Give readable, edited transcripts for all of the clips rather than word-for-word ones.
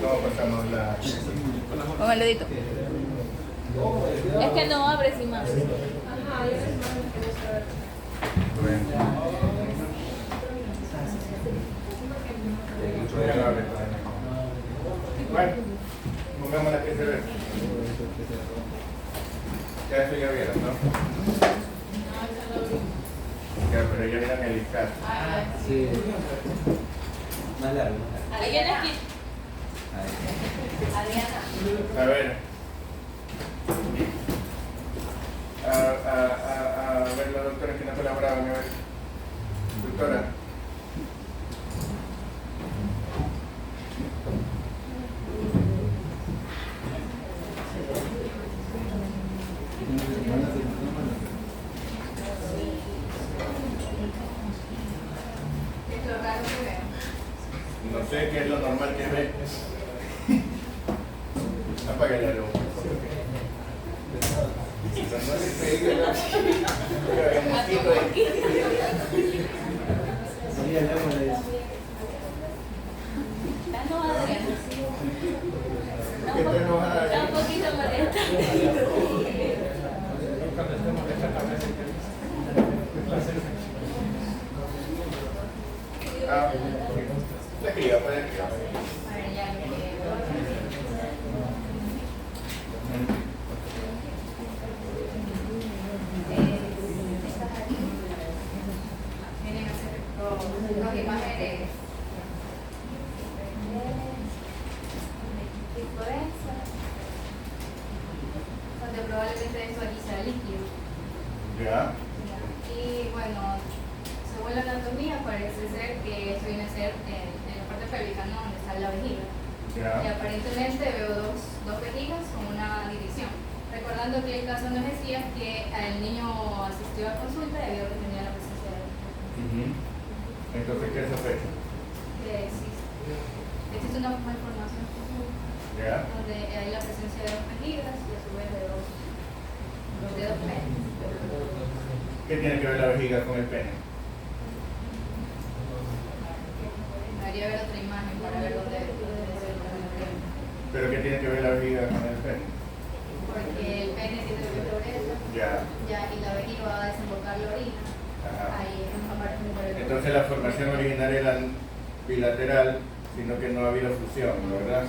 ¿Cómo pasamos la...? Con el dedito. Es que no abre sin más. Bueno, pongamos la que se ve. Ya eso ya vieron, ¿no? Ya, pero ya miran el listado. Sí. Más largo. Ahí en la esquina. Adriana. A ver. A ver, la doctora que no colaboraba, a ver. Doctora. No sé qué es lo normal que ve. Apaga la luz. No le pegue la luz. No, Adriana. ¿Por qué está enojada? Está un poquito molesta. Ah, la cría, puede criar. Vienen a hacer las imágenes donde probablemente visualiza el líquido. Ya. Y bueno, según la anatomía parece ser que esto viene a ser en la parte pélvica, ¿no? Donde está la vejiga. Y Ya. aparentemente veo dos vejigas con una división. Recordando que el caso nos decía que el niño asistió a consulta debido a que tenía la presencia de Entonces, ¿qué sospecha? que existe una malformación Ya. donde hay la presencia de dos vejigas y a su vez de dos dedos penes. ¿Qué tiene que ver la vejiga con el pene? Debería haber otra imagen para ver dónde debe ser el pene. ¿Pero qué tiene que ver la vejiga con el pene? Porque el pene tiene una uretra, Ya. y la vejiga va a desembocar la orina. Ajá. Ahí aparece un uretra. Entonces la formación original era bilateral, sino que no ha habido fusión, ¿verdad?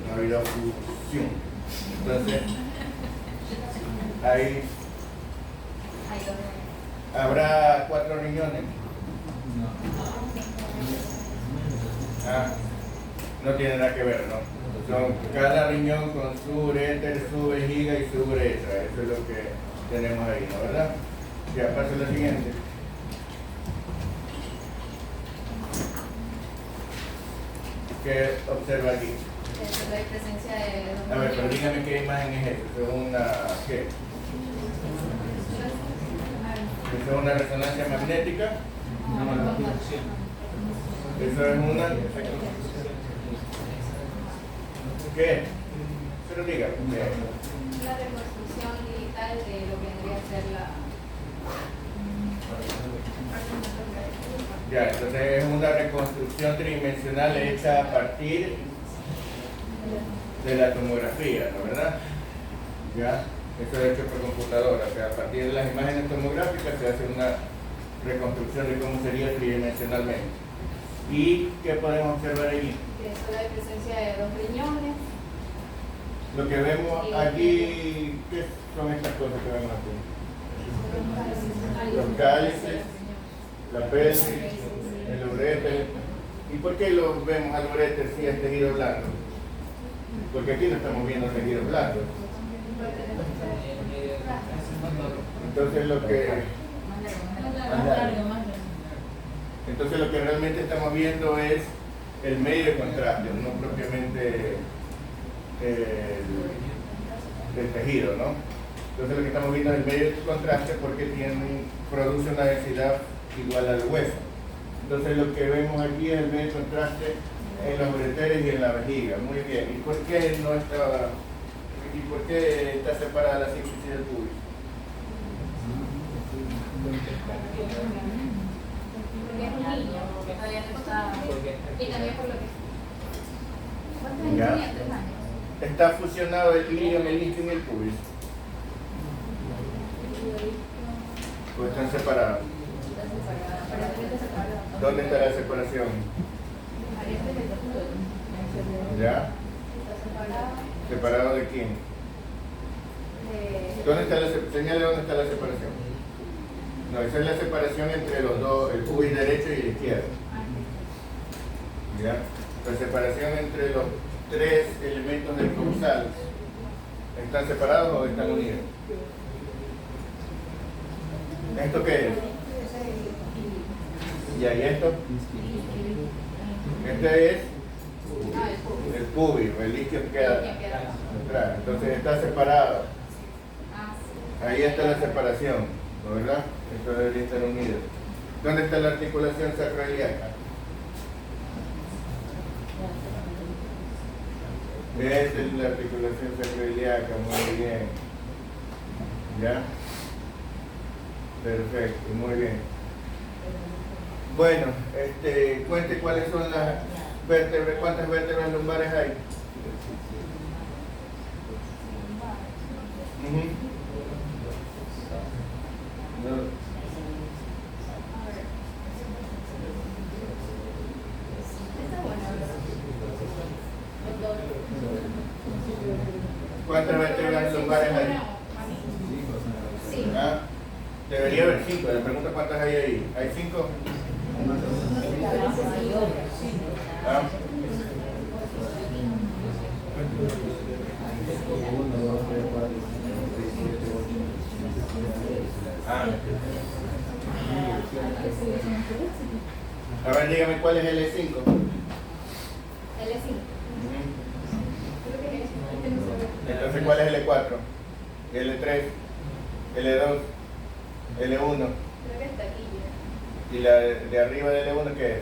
No ha habido fusión. Entonces, ahí Hay dos. habrá 4 riñones. Ah, no tiene nada que ver, ¿no? Son cada riñón con su uréter, su vejiga y su uretra. Eso es lo que tenemos ahí, ¿no? ¿Verdad? Ya paso a lo siguiente. ¿Qué observa aquí? Hay presencia de dos A ver, pero riñones. dígame qué imagen es esa. ¿Eso es una qué? ¿Eso es una resonancia magnética? ¿Eso es una? ¿Qué? Pero dígame. ¿qué? Una reconstrucción digital de lo que vendría a ser la... Ya, entonces es una reconstrucción tridimensional hecha a partir de la tomografía, ¿no verdad? Ya, eso es hecho por computadora, o sea, a partir de las imágenes tomográficas se hace una reconstrucción de cómo sería tridimensionalmente. ¿Y qué podemos observar allí? Que solo hay presencia de dos riñones. Lo que vemos aquí, ¿qué son estas cosas que vemos aquí? Los cálices, la pelvis, el uréter. ¿Y por qué lo vemos al uréter si es tejido blando? Porque aquí no estamos viendo tejido blando. Entonces lo que realmente estamos viendo es el medio de contraste, no propiamente el tejido, ¿no? Entonces lo que estamos viendo es el medio de contraste porque produce una densidad igual al hueso. Entonces lo que vemos aquí es el medio de contraste en los ureteres y en la vejiga. Muy bien. ¿Y por qué está separada la sínfisis del pubis? Porque es un niño que todavía no está... Y también por lo que... Ya. tenía 3 años. Está fusionado el ilirio, menisco y el pubis. Pues están separados. ¿Dónde está la separación? ¿Ya? ¿Separado de quién? ¿Dónde está señale dónde está la separación? No, esa es la separación entre los dos, el pubis derecho y el izquierdo. ¿Ya? La separación entre los 3 elementos del causal, ¿están separados o están unidos? ¿Esto qué es? ¿Y ahí esto? Este es el pubis, el isquio queda atrás. Entonces está separado. Ahí está la separación, ¿no, verdad? Esto debería estar unido. ¿Dónde está la articulación sacroiliaca? Esa es la articulación sacroiliaca, muy bien. ¿Ya? Perfecto, muy bien. Bueno, cuente cuáles son las vértebras, cuántas vértebras lumbares hay. No. ¿Cuántas vértebras lumbares hay? ¿Ah? Debería haber 5. Le pregunto cuántas hay ahí. ¿Hay 5? ¿Ah? A ver, dígame cuál es el L5. L5. Entonces, ¿cuál es el L4? L3, L2, L1. Creo que está aquí. ¿Y la de arriba del L1 qué es?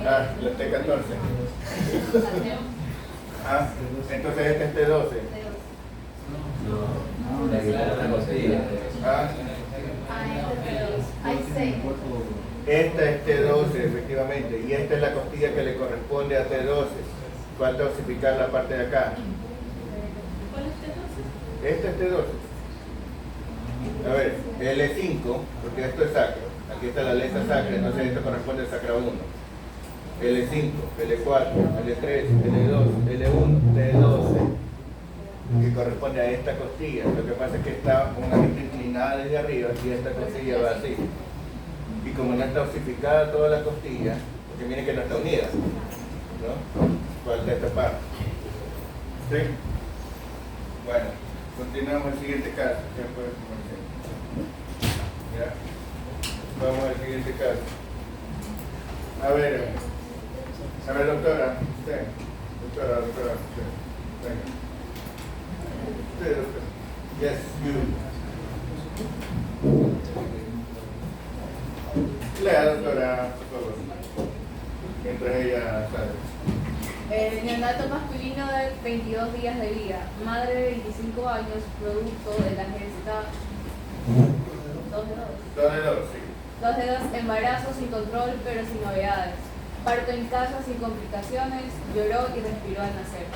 Ah, la T14. Ah, entonces este es T12. Ah, Hay 6. esta es T12, efectivamente, y esta es la costilla que le corresponde a T12. Falta osificar la parte de acá. ¿Cuál es T12? Este es T12. A ver, L5, porque esto es sacro. Aquí está la letra sacra, entonces esto corresponde al sacro 1. L5, L4, L3, L2, L1, T12, que corresponde a esta costilla. Lo que pasa es que está una vista inclinada desde arriba y esta costilla va así. Y como no está osificada toda la costilla, porque miren que no está unida, ¿no? Falta esta parte. ¿Sí? Bueno, continuamos el siguiente caso. ¿Ya? Vamos al siguiente caso. A ver, doctora. Sí. Doctora. Sí. Venga. Sí, doctora. Yes, you. Lea, doctora, por favor. Mientras ella sale. Neonato masculino de 22 días de vida, madre de 25 años, producto de la gesta 2 de 2, sí. 2 de 2, embarazo sin control pero sin novedades, parto en casa sin complicaciones, lloró y respiró al nacer,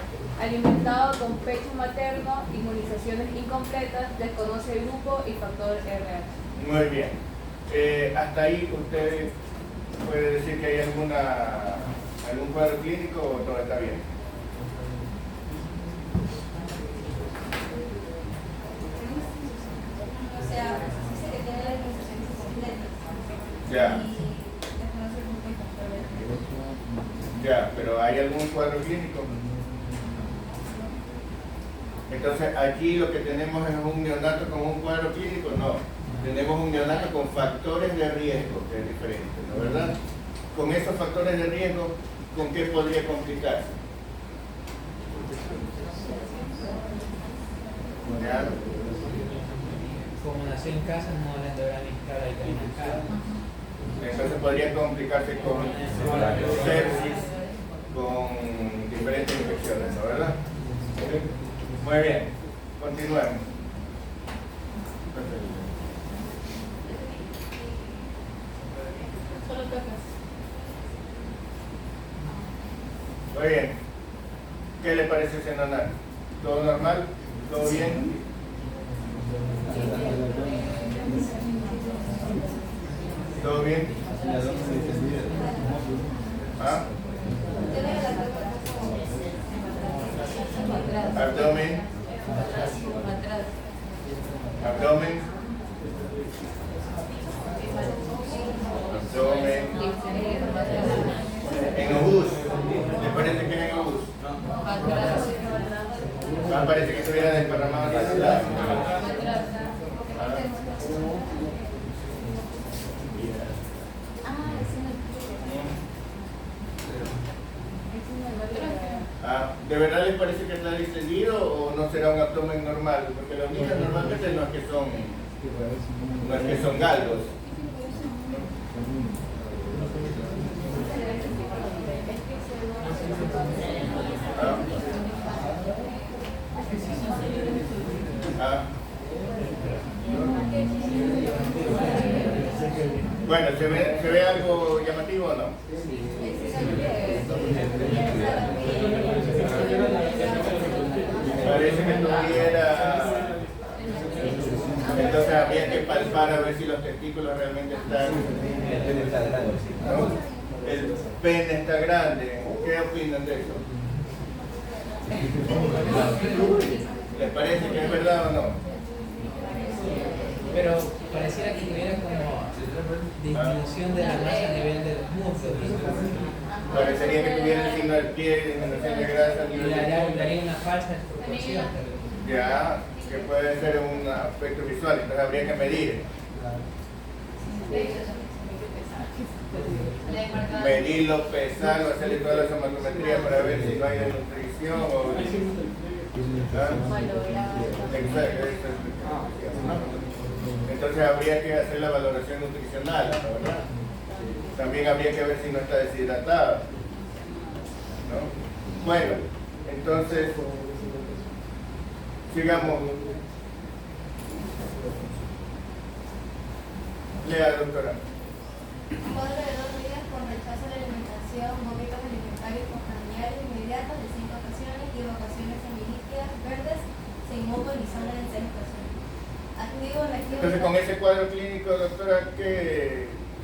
alimentado con pecho materno, inmunizaciones incompletas, desconoce el grupo y factor RH. Muy bien. Hasta ahí usted puede decir que hay algún cuadro clínico o todo está bien. O sea, dice que tiene las inmunizaciones incompletas. Ya, Y desconoce el grupo y factor RH. ya, pero ¿hay algún cuadro clínico? Entonces aquí lo que tenemos es un neonato con un cuadro clínico, no. Tenemos un neonato con factores de riesgo, que es diferente, ¿no? ¿Verdad? Con esos factores de riesgo, ¿con qué podría complicarse? ¿Ya? Como nació en casa, no le deberán instalar el camino en casa. Entonces podría complicarse con sepsis, con diferentes infecciones, ¿no? ¿Verdad? Muy bien, continuemos. Solo tocas. Muy bien. ¿Qué le parece ese neonato? ¿Todo normal? ¿Todo bien? ¿Todo bien? ¿Ah? Abdomen. Abdomen. Abdomen. En obús. ¿Le parece que es en obús? Ah, parece que estuviera desparramado hacia el lado. ¿De verdad les parece que está distendido o no será un abdomen normal? Porque los niños normalmente no es que son galgos. Bueno, ¿se ve algo llamativo o no? Parece que tuviera... Entonces habría que palpar a ver si los testículos realmente están... ¿No? El pene está grande. ¿Qué opinan de eso? ¿Les parece que es verdad o no? Pero pareciera que tuviera como disminución de la masa a nivel de los músculos. Parecería que tuviera el signo del pie, disminución de grasa a nivel del Le daría una falsa proporción. Ya, que puede ser un aspecto visual, entonces habría que medir. Medirlo, pesarlo, hacerle toda la somatometría para ver si no hay desnutrición o... Entonces habría que hacer la valoración nutricional, ¿no? ¿Verdad? También habría que ver si no está deshidratado, ¿no? Bueno, entonces sigamos. Lea, doctora. Cuadro de 2 días con rechazo de la alimentación, vómitos alimentarios postprandiales inmediatos de 5 ocasiones y evacuaciones semilíquidas verdes sin moco ni zona en 6 ocasiones. Activo, reactivo. Entonces, con ese cuadro clínico, doctora,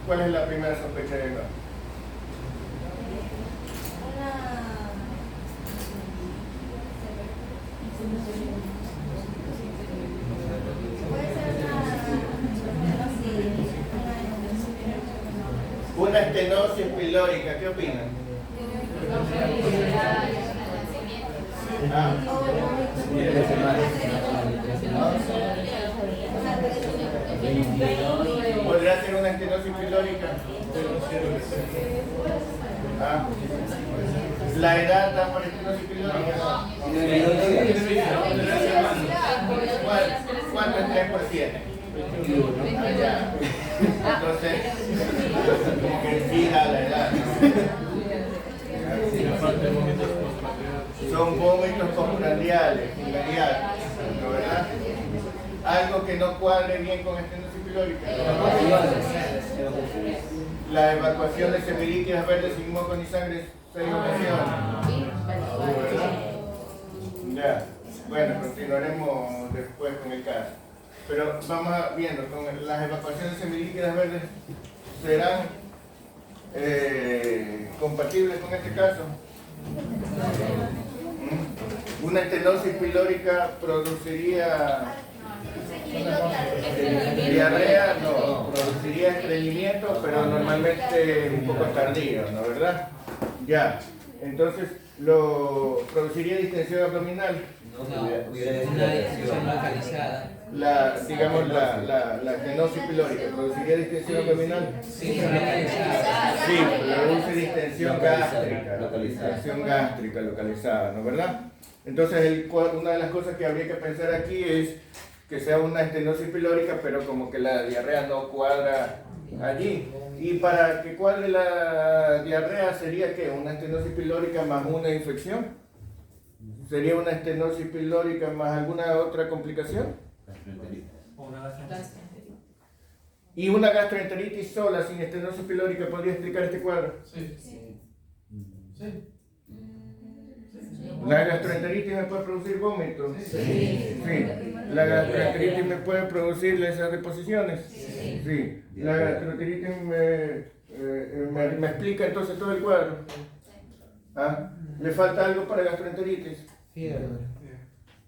¿cuál es la primera sospecha de no? Una estenosis pilórica, ¿qué opinan? ¿Podría ser una estenosis pilórica? ¿La edad da por estenosis pilórica? ¿Cuánto es 3%? Entonces, como que incida la edad, ¿no? Son vómitos postprandiales, inmediatos, ¿no, verdad? Algo que no cuadre bien con estenosis pilórica. La evacuación de semilíquidas verdes sin moco ni sangre, 6 ocasiones. Ya, bueno, continuaremos después con el caso. Pero vamos viendo, con las evacuaciones semilíquidas verdes, ¿serán compatibles con este caso? Una estenosis pilórica produciría diarrea, no, produciría estreñimiento, pero normalmente un poco tardío, ¿no, verdad? Ya, entonces, ¿produciría distensión abdominal? No, hubiera una distensión localizada. La estenosis pilórica, ¿produciría distensión abdominal? Sí, localizada. Sí, produce distensión gástrica, distensión gástrica localizada, ¿no, verdad? Entonces, una de las cosas que habría que pensar aquí es que sea una estenosis pilórica, pero como que la diarrea no cuadra allí. Y para que cuadre la diarrea, ¿sería qué? ¿Una estenosis pilórica más una infección? ¿Sería una estenosis pilórica más alguna otra complicación? ¿Y una gastroenteritis sola sin estenosis pilórica podría explicar este cuadro? Sí. ¿La gastroenteritis me puede producir vómitos? Sí. ¿La gastroenteritis me puede producir esas deposiciones? Sí. ¿La gastroenteritis me explica entonces todo el cuadro? ¿Ah? ¿Le falta algo para gastroenteritis? Fiebre.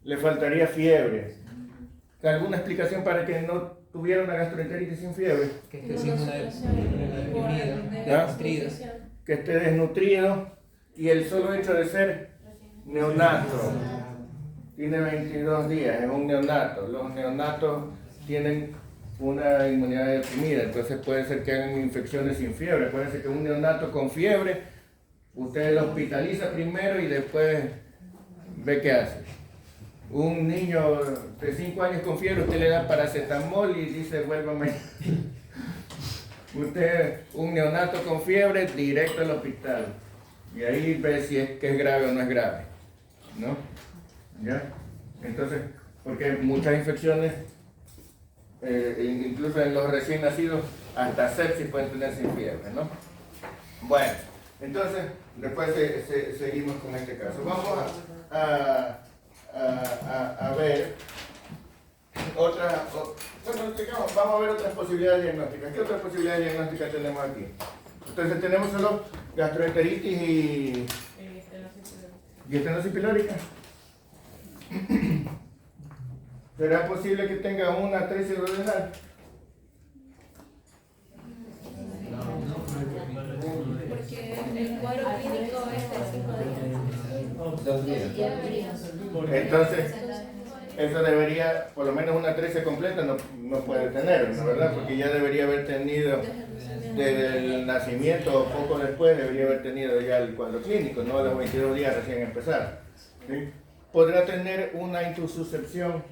Le faltaría fiebre. ¿Alguna explicación para que no tuviera una gastroenteritis sin fiebre? Que esté sin una deprimido, ¿Ah? desnutrido. Que esté desnutrido y el solo hecho de ser neonato. Tiene 22 días, es un neonato. Los neonatos tienen una inmunidad deprimida, entonces puede ser que hagan infecciones sin fiebre. Puede ser que un neonato con fiebre, usted lo hospitaliza primero y después ve qué hace. Un niño de 5 años con fiebre, usted le da paracetamol y dice, vuélvame. Usted, un neonato con fiebre, directo al hospital. Y ahí ve si es que es grave o no es grave. ¿No? ¿Ya? Entonces, porque muchas infecciones, incluso en los recién nacidos, hasta sepsis pueden tener sin fiebre, ¿no? Bueno, entonces, después seguimos con este caso. Vamos a ver vamos a ver otras posibilidades diagnósticas. ¿Qué otras posibilidades diagnósticas tenemos aquí? Entonces tenemos solo gastroenteritis y estenosis pilórica. ¿Será posible que tenga una atresia duodenal? Porque el cuadro clínico es de 5 días. Entonces, eso debería, por lo menos una atresia completa no puede tener, ¿no? ¿Verdad? Porque ya debería haber tenido, desde el nacimiento o poco después, debería haber tenido ya el cuadro clínico, no a los 22 días recién empezar. ¿Sí? ¿Podrá tener una intususcepción?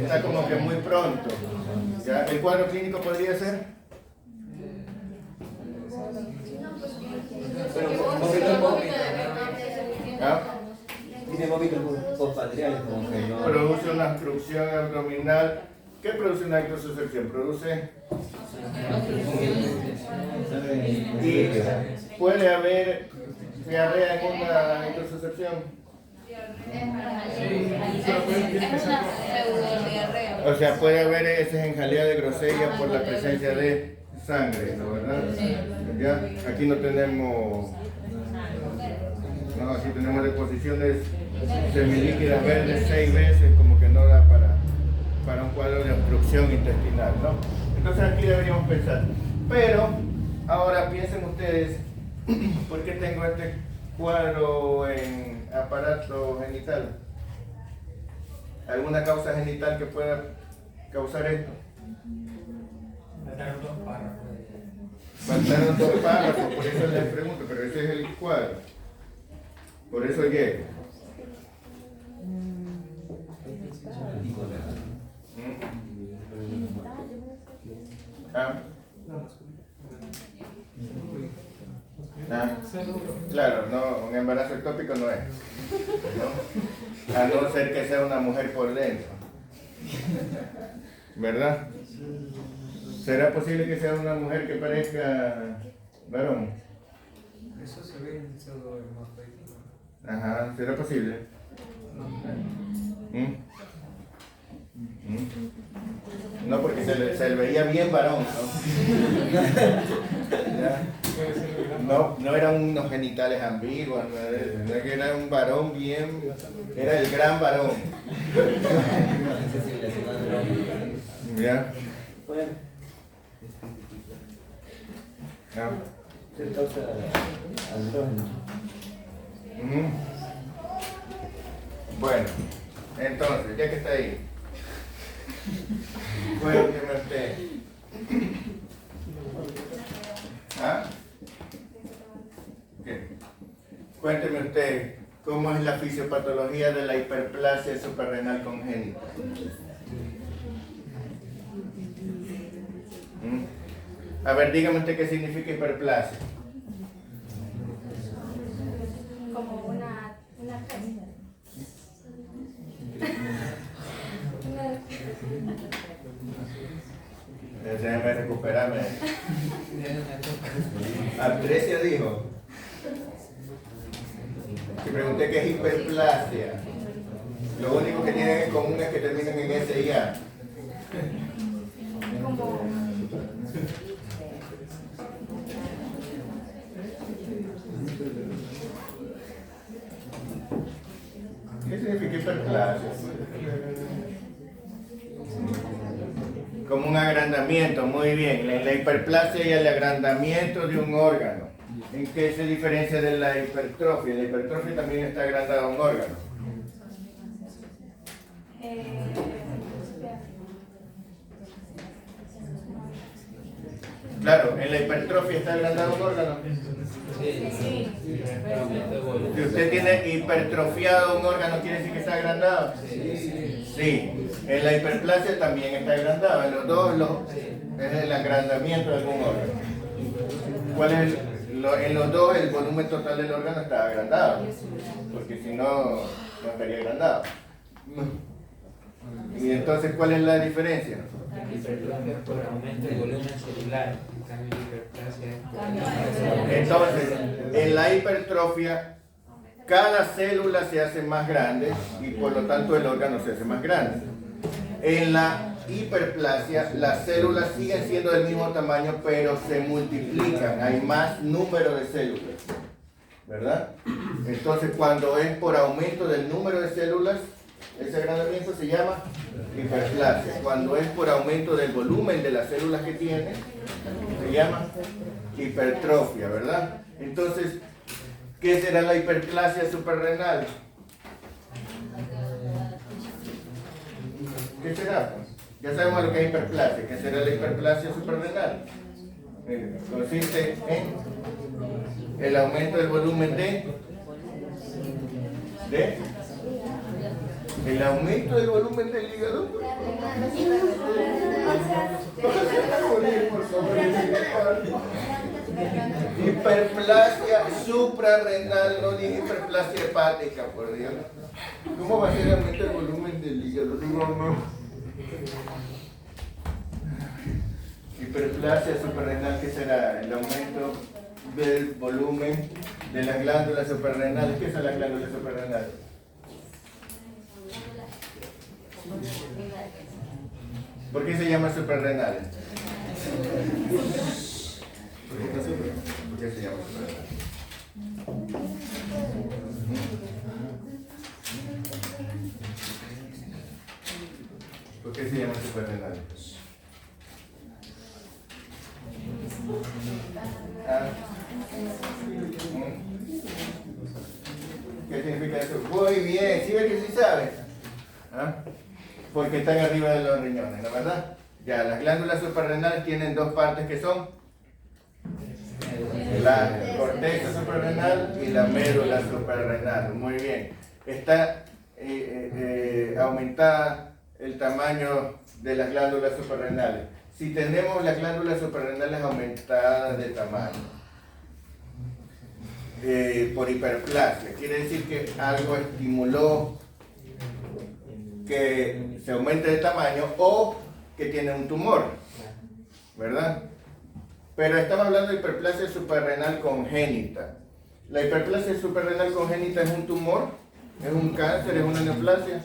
Está como que muy pronto. ¿Ya? ¿El cuadro clínico podría ser? ¿Ah? Tiene vómitos postpatriales como que no. Produce una obstrucción abdominal. ¿Qué produce una intususcepción? Produce. Y puede haber diarrea en una intususcepción. Es una pseudodiarrea. O sea, puede haber ese enjalea de grosella por la presencia de sangre, ¿no? ¿Verdad? ¿Ya? Aquí no tenemos. No, aquí tenemos deposiciones semilíquidas verdes 6 veces, como que no da para un cuadro de obstrucción intestinal, ¿no? Entonces aquí deberíamos pensar. Pero, ahora piensen ustedes, ¿por qué tengo este cuadro en aparato genital? ¿Alguna causa genital que pueda causar esto? Faltaron 2 párrafos. Faltaron 2 párrafos, por eso les pregunto, pero ese es el cuadro. Por eso llego. Claro, no, un embarazo ectópico no es, ¿no? A no ser que sea una mujer por dentro, ¿verdad? ¿Será posible que sea una mujer que parezca varón? Eso se ve en pseudohermafroditismo. Ajá, ¿será posible? No, porque se le veía bien varón, ¿no? No eran unos genitales ambiguos, no era que era un varón bien, era el gran varón. ¿Ya? Se causa andrógeno. Bueno, entonces, ya que está ahí, cuénteme usted. ¿Ah? ¿Qué? Cuénteme usted, ¿cómo es la fisiopatología de la hiperplasia suprarrenal congénita? A ver, dígame usted qué significa hiperplasia. Como una atresia. déjeme recuperarme. Déjenme tocar. Atresia dijo. Que pregunté qué es hiperplasia. Lo único que tienen en común es que terminan en S y A. ¿Qué significa hiperplasia? Como un agrandamiento, muy bien. En la hiperplasia y el agrandamiento de un órgano. ¿En qué se diferencia de la hipertrofia? La hipertrofia también está agrandado un órgano. Claro, en la hipertrofia está agrandado un órgano. Sí. Aumento de volumen. Si usted tiene hipertrofiado un órgano, ¿quiere decir que está agrandado? Sí. En la hiperplasia también está agrandado. En los dos es el agrandamiento de algún órgano. ¿Cuál es en los dos el volumen total del órgano está agrandado? Porque si no, no estaría agrandado. Y entonces, ¿cuál es la diferencia? Hipertrofia por aumento del volumen celular. En cambio, hiperplasia es por Entonces, en la hipertrofia, cada célula se hace más grande y por lo tanto el órgano se hace más grande. En la hiperplasia, las células siguen siendo del mismo tamaño, pero se multiplican, hay más número de células, ¿verdad? Entonces, cuando es por aumento del número de células, ese agrandamiento se llama hiperplasia. Cuando es por aumento del volumen de las células que tiene, se llama hipertrofia, ¿verdad? Entonces, ¿qué será la hiperplasia suprarrenal? ¿Qué será? Ya sabemos lo que es hiperplasia. ¿Qué será la hiperplasia suprarrenal? Consiste en el aumento del volumen el aumento del volumen del hígado. Hiperplasia suprarrenal, no dije hiperplasia hepática, por Dios. ¿Cómo va a ser el aumento del volumen del hígado? No. Hiperplasia suprarrenal, ¿qué será? El aumento del volumen de las glándulas suprarrenales. ¿Qué son las glándulas suprarrenales? ¿Por qué se llama suprarrenales? ¿Por qué se llama suprarrenales? ¿Por qué se llama suprarrenales? ¿Qué significa eso? Muy bien, ¿sí ve que sí sabe? Porque están arriba de los riñones, ¿no verdad? Ya, las glándulas suprarrenales tienen dos partes que son la corteza suprarrenal y la médula suprarrenal. Muy bien. Está aumentada el tamaño de las glándulas suprarrenales. Si tenemos las glándulas suprarrenales aumentadas de tamaño por hiperplasia, quiere decir que algo estimuló que se aumente de tamaño o que tiene un tumor, ¿verdad? Pero estamos hablando de hiperplasia suprarrenal congénita. ¿La hiperplasia suprarrenal congénita es un tumor? ¿Es un cáncer? ¿Es una neoplasia?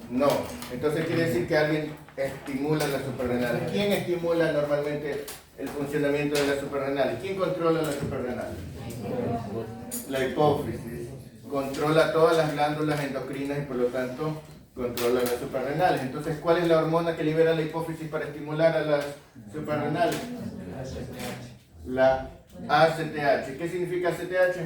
No. Entonces quiere decir que alguien estimula las suprarrenales. ¿Quién estimula normalmente el funcionamiento de las suprarrenales? ¿Quién controla las suprarrenales? La hipófisis. Controla todas las glándulas endocrinas y por lo tanto controla las suprarrenales. Entonces, ¿cuál es la hormona que libera la hipófisis para estimular a las suprarrenales? La ACTH. ¿Qué significa ACTH?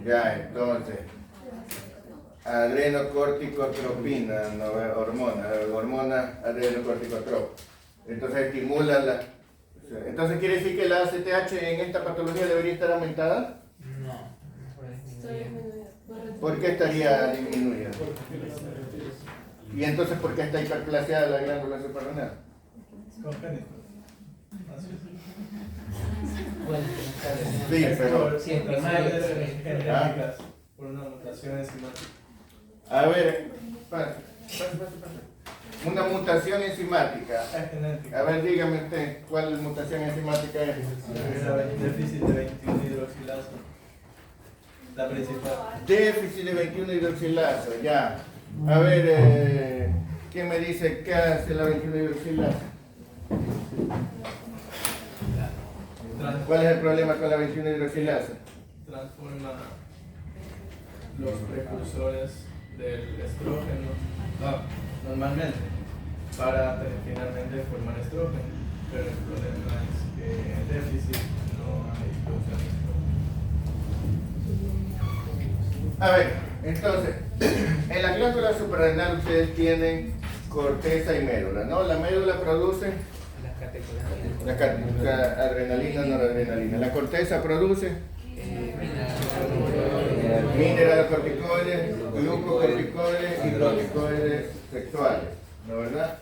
Ya, entonces, adrenocorticotropina, no, hormona adrenocorticotropa. Entonces estimula la... Entonces, ¿quiere decir que la ACTH en esta patología debería estar aumentada? No, ¿Por qué estaría disminuida? ¿Y entonces por qué está hiperplaseada la glándula suprarrenal? bueno, Sí, pero... siempre genéticas por una mutación enzimática. A ver, Una mutación enzimática. A ver, dígame usted, ¿cuál mutación enzimática es? Déficit de 21 hidroxilasa. La principal. Déficit de 21 hidroxilasa, ya. A ver, ¿quién me dice qué hace la 21 hidroxilasa? ¿Cuál es el problema con la 21 hidroxilasa? Transforma los precursores del estrógeno normalmente para finalmente formar estrógeno, pero el problema es que en déficit no hay producción de estrógeno. A ver, entonces, en la glándula suprarrenal ustedes tienen corteza y médula, ¿no? La médula produce la adrenalina, noradrenalina. La corteza produce mineralocorticoides, glucocorticoides y corticoides sexuales, ¿no verdad?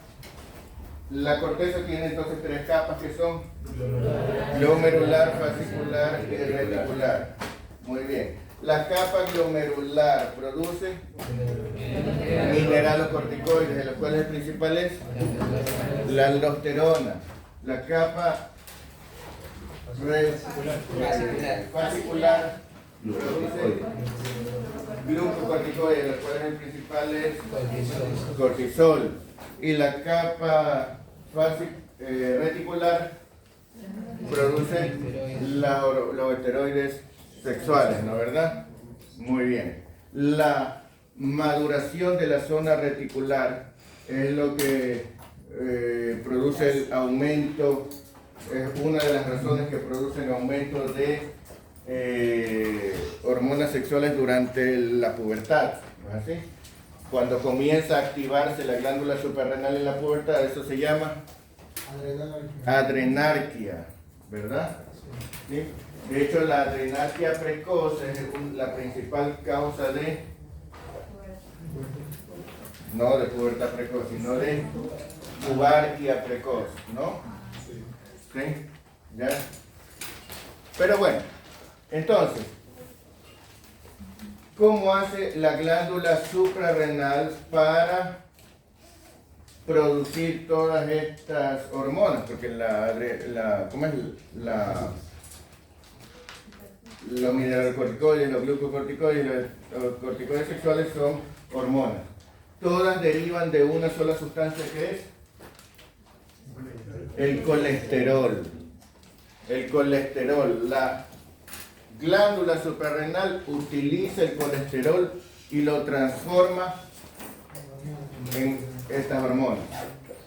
La corteza tiene entonces tres capas que son glomerular, fascicular y reticular. Muy bien. La capa glomerular produce mineralocorticoides, de los cuales el principal es la aldosterona. La capa fascicular produce glucocorticoides, de los cuales el principal es cortisol. Y la capa reticular produce los esteroides sexuales, ¿no verdad? Muy bien. La maduración de la zona reticular es lo que produce el aumento, es una de las razones que producen aumento de hormonas sexuales durante la pubertad, ¿no es así? Cuando comienza a activarse la glándula suprarrenal en la pubertad, eso se llama adrenarquia, ¿verdad? ¿Sí? De hecho, la adrenarquia precoz es la principal causa de, no de pubertad precoz, sino de pubarquia precoz, ¿no? ¿Sí? ¿Ya? Pero bueno, entonces, ¿cómo hace la glándula suprarrenal para producir todas estas hormonas? Porque los mineralocorticoides, los glucocorticoides, los corticoides sexuales son hormonas. Todas derivan de una sola sustancia que es el colesterol. El colesterol, la glándula suprarrenal utiliza el colesterol y lo transforma en estas hormonas,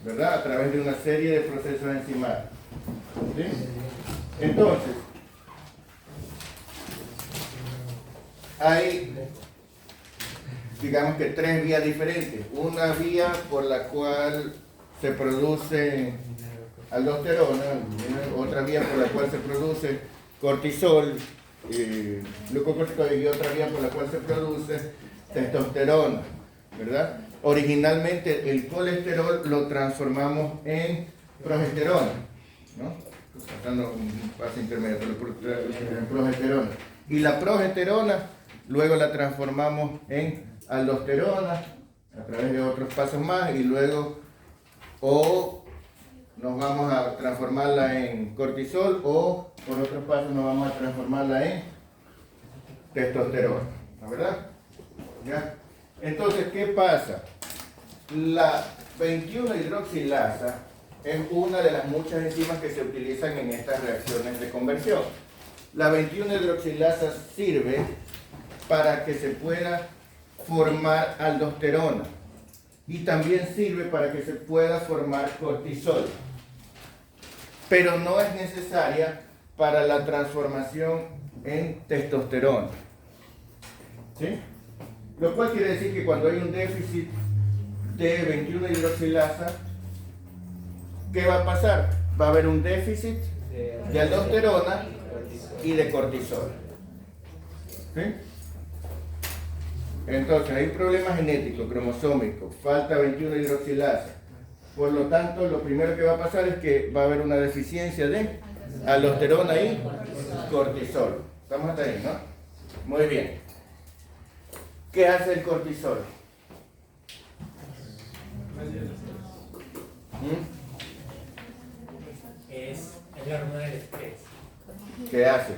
¿verdad? A través de una serie de procesos enzimáticos. ¿Sí? Entonces, hay, digamos que tres vías diferentes. Una vía por la cual se produce aldosterona, otra vía por la cual se produce cortisol, glucocorticoides, y otra vía por la cual se produce testosterona, ¿verdad? Originalmente el colesterol lo transformamos en progesterona, ¿no? Pasando un paso intermedio, en progesterona. Y la progesterona luego la transformamos en aldosterona a través de otros pasos más, y luego o nos vamos a transformarla en cortisol, o por otros pasos nos vamos a transformarla en testosterona, ¿no verdad? ¿Ya? Entonces, ¿qué pasa? La 21-hidroxilasa es una de las muchas enzimas que se utilizan en estas reacciones de conversión. La 21-hidroxilasa sirve para que se pueda formar aldosterona, y también sirve para que se pueda formar cortisol, pero no es necesaria para la transformación en testosterona. ¿Sí? Lo cual quiere decir que cuando hay un déficit de 21-hidroxilasa, ¿qué va a pasar? Va a haber un déficit de aldosterona y de cortisol. ¿Sí? Entonces hay un problema genético, cromosómico, falta 21-hidroxilasa. Por lo tanto, lo primero que va a pasar es que va a haber una deficiencia de aldosterona y cortisol. ¿Estamos hasta ahí, no? Muy bien. ¿Qué hace el cortisol? especie del estrés. Es la hormona del estrés. ¿Qué hace?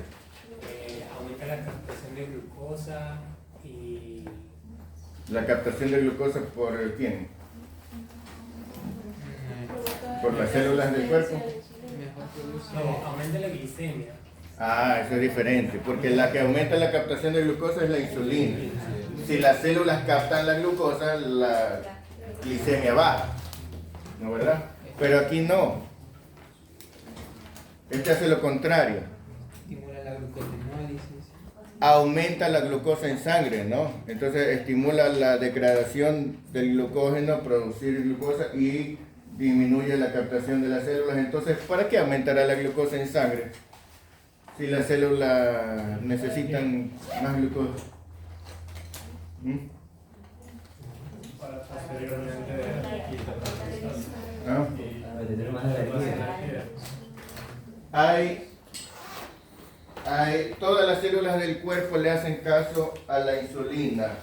Aumenta la captación de glucosa y La captación de glucosa por quién? Por las células del cuerpo. no, aumenta la glicemia. Ah, eso es diferente, porque la que aumenta la captación de glucosa es la insulina. Si las células captan la glucosa, la glicemia baja, ¿no verdad? Pero aquí no. Este hace lo contrario. Estimula la glucogenólisis. Aumenta la glucosa en sangre, ¿no? Entonces estimula la degradación del glucógeno, producir glucosa y disminuye la captación de las células. Entonces, ¿para qué aumentará la glucosa en sangre? Si las células necesitan más glucosa. Para posteriormente quitar ¿Ah? Para tener más energía. Todas las células del cuerpo le hacen caso a la insulina,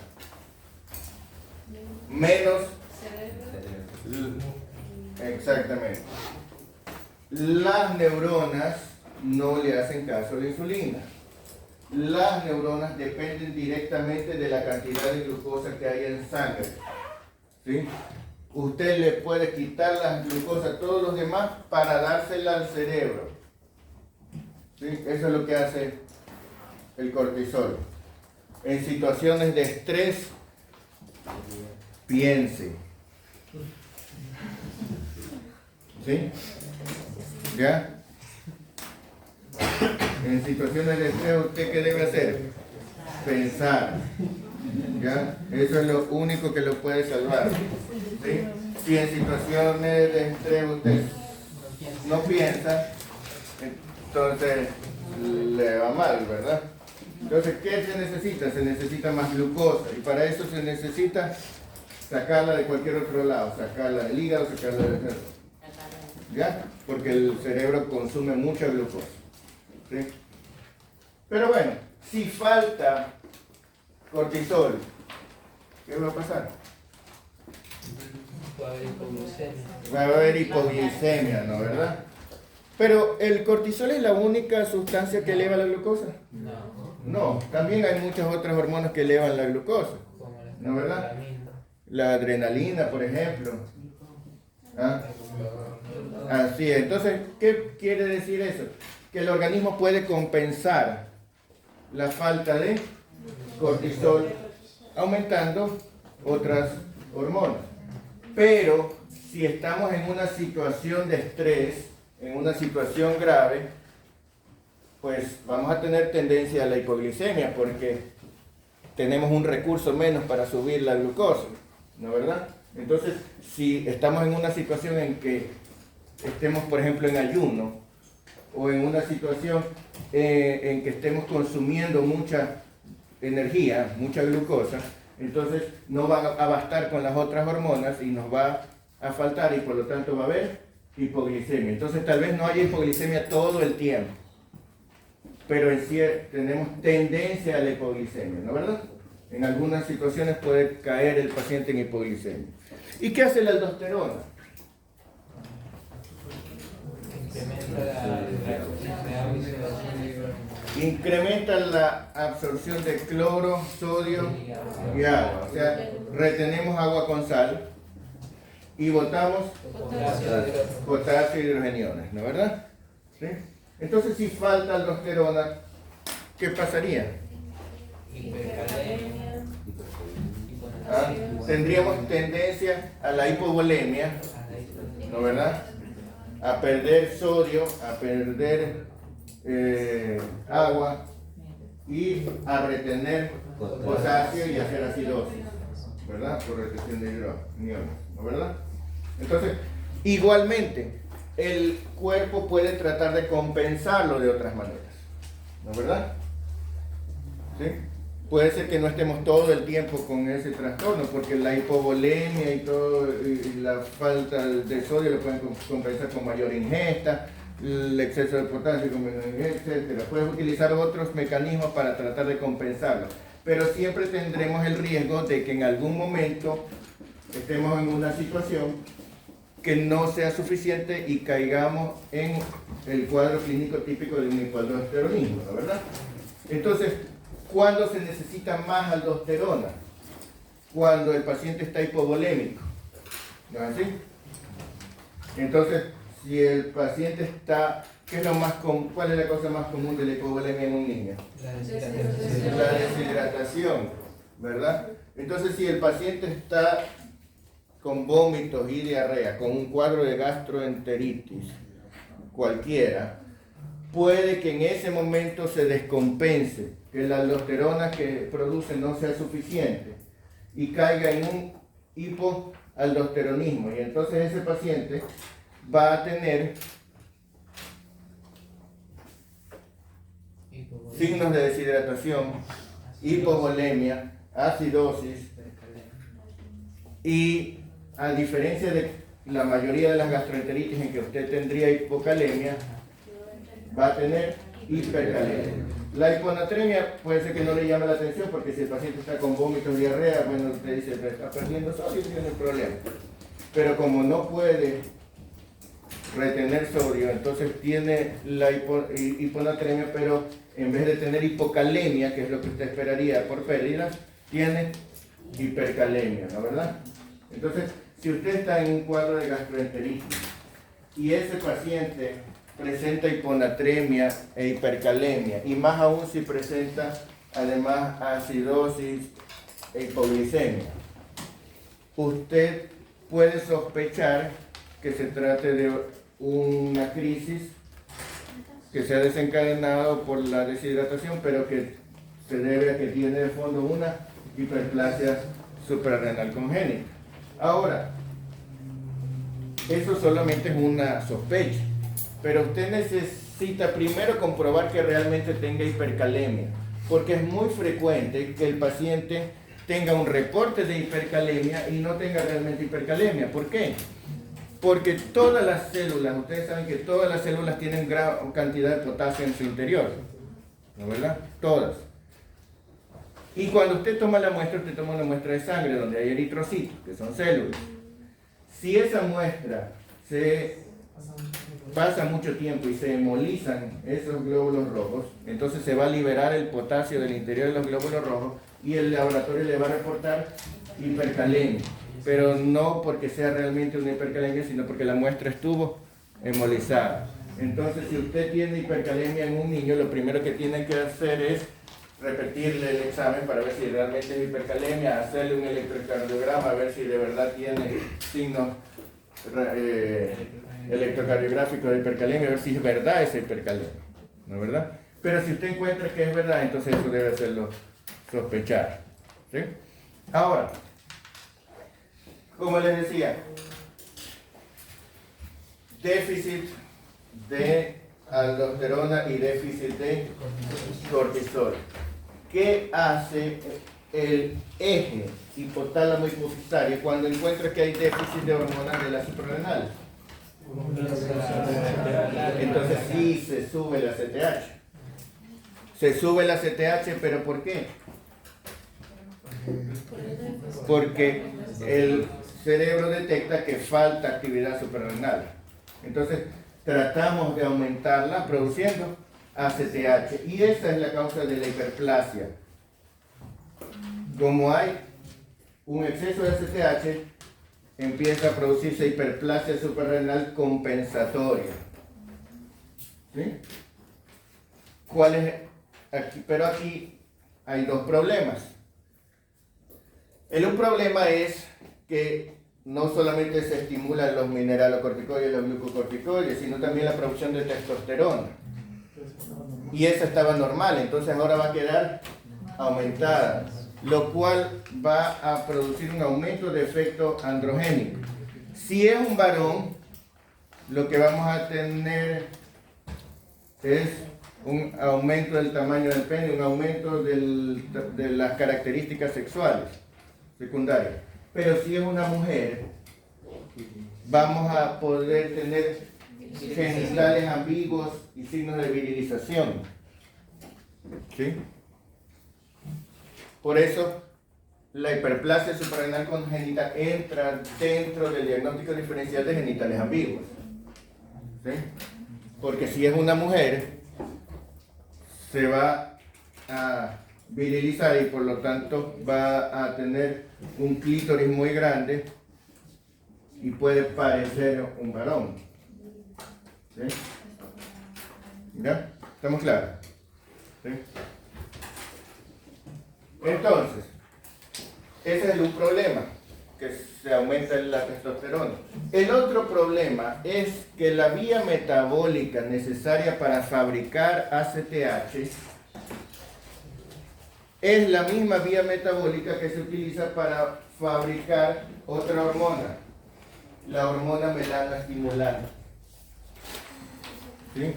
menos, exactamente, las neuronas no le hacen caso a la insulina. Las neuronas dependen directamente de la cantidad de glucosa que hay en sangre, ¿sí? Usted le puede quitar la glucosa a todos los demás para dársela al cerebro. ¿Sí? Eso es lo que hace el cortisol. En situaciones de estrés, piense. ¿Sí? ¿Ya? En situaciones de estrés, ¿usted qué debe hacer? Pensar. ¿Ya? Eso es lo único que lo puede salvar. ¿Sí? Si en situaciones de estrés usted no piensa, entonces le va mal, ¿verdad? Entonces, ¿qué se necesita? Se necesita más glucosa y para eso se necesita sacarla de cualquier otro lado, sacarla del hígado, sacarla del cerebro. ¿Ya? Porque el cerebro consume mucha glucosa. ¿Sí? Pero bueno, si falta cortisol, ¿qué va a pasar? Puede haber hipoglucemia. Va a haber hipoglicemia, ¿no? ¿Verdad? Pero ¿el cortisol es la única sustancia que eleva la glucosa? No. No, también hay muchas otras hormonas que elevan la glucosa, Como la ¿no verdad? escopolamina. La adrenalina, por ejemplo. ¿Ah? Así es. Entonces, ¿qué quiere decir eso? Que el organismo puede compensar la falta de cortisol aumentando otras hormonas. Pero si estamos en una situación de estrés, en una situación grave, pues vamos a tener tendencia a la hipoglicemia porque tenemos un recurso menos para subir la glucosa, ¿no verdad? Entonces, si estamos en una situación en que estemos, por ejemplo, en ayuno, o en una situación en que estemos consumiendo mucha energía, mucha glucosa, entonces no va a bastar con las otras hormonas y nos va a faltar y por lo tanto va a haber hipoglicemia. Entonces tal vez no haya hipoglicemia todo el tiempo, pero en sí tenemos tendencia a la hipoglicemia, ¿no verdad? En algunas situaciones puede caer el paciente en hipoglicemia. ¿Y qué hace la aldosterona? Incrementa la absorción de cloro, sodio y agua. O sea, retenemos agua con sal y botamos potasio y hidrogeniones, ¿no verdad? ¿Sí? Entonces, si falta aldosterona, ¿qué pasaría? ¿Ah? Tendríamos tendencia a la hipovolemia, ¿no verdad? A perder sodio, a perder agua y a retener potasio y hacer acidosis, ¿verdad? Por retención de hidrogeniones, ¿no verdad? Entonces, igualmente, el cuerpo puede tratar de compensarlo de otras maneras, ¿no verdad? ¿Sí? Puede ser que no estemos todo el tiempo con ese trastorno, porque la hipovolemia y todo, y la falta de sodio lo pueden compensar con mayor ingesta, el exceso de potasio con menor ingesta, etc. Puedes utilizar otros mecanismos para tratar de compensarlo, pero siempre tendremos el riesgo de que en algún momento estemos en una situación que no sea suficiente y caigamos en el cuadro clínico típico de un hipoaldosteronismo, ¿no verdad? Entonces, ¿cuándo se necesita más aldosterona? Cuando el paciente está hipovolémico, ¿no es así? Entonces, si el paciente está, ¿cuál es la cosa más común de la hipovolemia en un niño? La deshidratación, ¿verdad? Entonces, si el paciente está con vómitos y diarrea, con un cuadro de gastroenteritis, cualquiera, puede que en ese momento se descompense, que la aldosterona que produce no sea suficiente y caiga en un hipoaldosteronismo. Y entonces ese paciente va a tener signos de deshidratación, hipovolemia, acidosis y, a diferencia de la mayoría de las gastroenteritis en que usted tendría hipocalemia, va a tener hipercalemia. La hiponatremia puede ser que no le llame la atención porque si el paciente está con vómitos, diarrea, bueno, usted dice, pero está perdiendo sodio, tiene un problema. Pero como no puede retener sodio, entonces tiene la hiponatremia, pero en vez de tener hipocalemia, que es lo que usted esperaría por pérdidas, tiene hipercalemia, ¿no verdad? Entonces, si usted está en un cuadro de gastroenteritis y ese paciente presenta hiponatremia e hipercalemia, y más aún si presenta además acidosis e hipoglicemia, usted puede sospechar que se trate de una crisis que se ha desencadenado por la deshidratación, pero que se debe a que tiene de fondo una hiperplasia suprarrenal congénita. Ahora, eso solamente es una sospecha, pero usted necesita primero comprobar que realmente tenga hipercalemia, porque es muy frecuente que el paciente tenga un reporte de hipercalemia y no tenga realmente hipercalemia. ¿Por qué? Porque todas las células, ustedes saben que todas las células tienen gran cantidad de potasio en su interior, ¿no verdad? Todas. Y cuando usted toma la muestra, usted toma una muestra de sangre donde hay eritrocitos, que son células. Si esa muestra se pasa mucho tiempo y se hemolizan esos glóbulos rojos, entonces se va a liberar el potasio del interior de los glóbulos rojos y el laboratorio le va a reportar hipercalemia, pero no porque sea realmente una hipercalemia, sino porque la muestra estuvo hemolizada. Entonces, si usted tiene hipercalemia en un niño, lo primero que tiene que hacer es repetirle el examen para ver si realmente es hipercalemia, hacerle un electrocardiograma, a ver si de verdad tiene signos electrocardiográficos de hipercalemia, a ver si es verdad esa hipercalemia, ¿no es verdad? Pero si usted encuentra que es verdad, entonces eso debe hacerlo sospechar, ¿sí? Ahora, como les decía, déficit de aldosterona y déficit de cortisol. ¿Qué hace el eje hipotálamo hipofisitario cuando encuentra que hay déficit de hormonas de la suprarrenal? Entonces sí se sube la CTH. Se sube la CTH, ¿pero por qué? Porque el cerebro detecta que falta actividad suprarrenal. Entonces tratamos de aumentarla produciendo ACTH, y esa es la causa de la hiperplasia. Como hay un exceso de ACTH, empieza a producirse hiperplasia suprarrenal compensatoria. ¿Sí? ¿Cuál es aquí? Pero aquí hay dos problemas. Un problema es que no solamente se estimulan los mineralocorticoides y los glucocorticoides, sino también la producción de testosterona. Y esa estaba normal, entonces ahora va a quedar aumentada, lo cual va a producir un aumento de efecto androgénico. Si es un varón, lo que vamos a tener es un aumento del tamaño del pene, un aumento de las características sexuales secundarias. Pero si es una mujer, vamos a poder tener genitales ambiguos y signos de virilización. ¿Sí? Por eso la hiperplasia suprarrenal congénita entra dentro del diagnóstico diferencial de genitales ambiguos. ¿Sí? Porque si es una mujer, se va a virilizar y por lo tanto va a tener un clítoris muy grande y puede parecer un varón. ¿Sí? ¿Ya? ¿Estamos claros? ¿Sí? Entonces, ese es un problema, que se aumenta la testosterona. El otro problema es que la vía metabólica necesaria para fabricar ACTH es la misma vía metabólica que se utiliza para fabricar otra hormona, la hormona melanoestimulante. ¿Sí?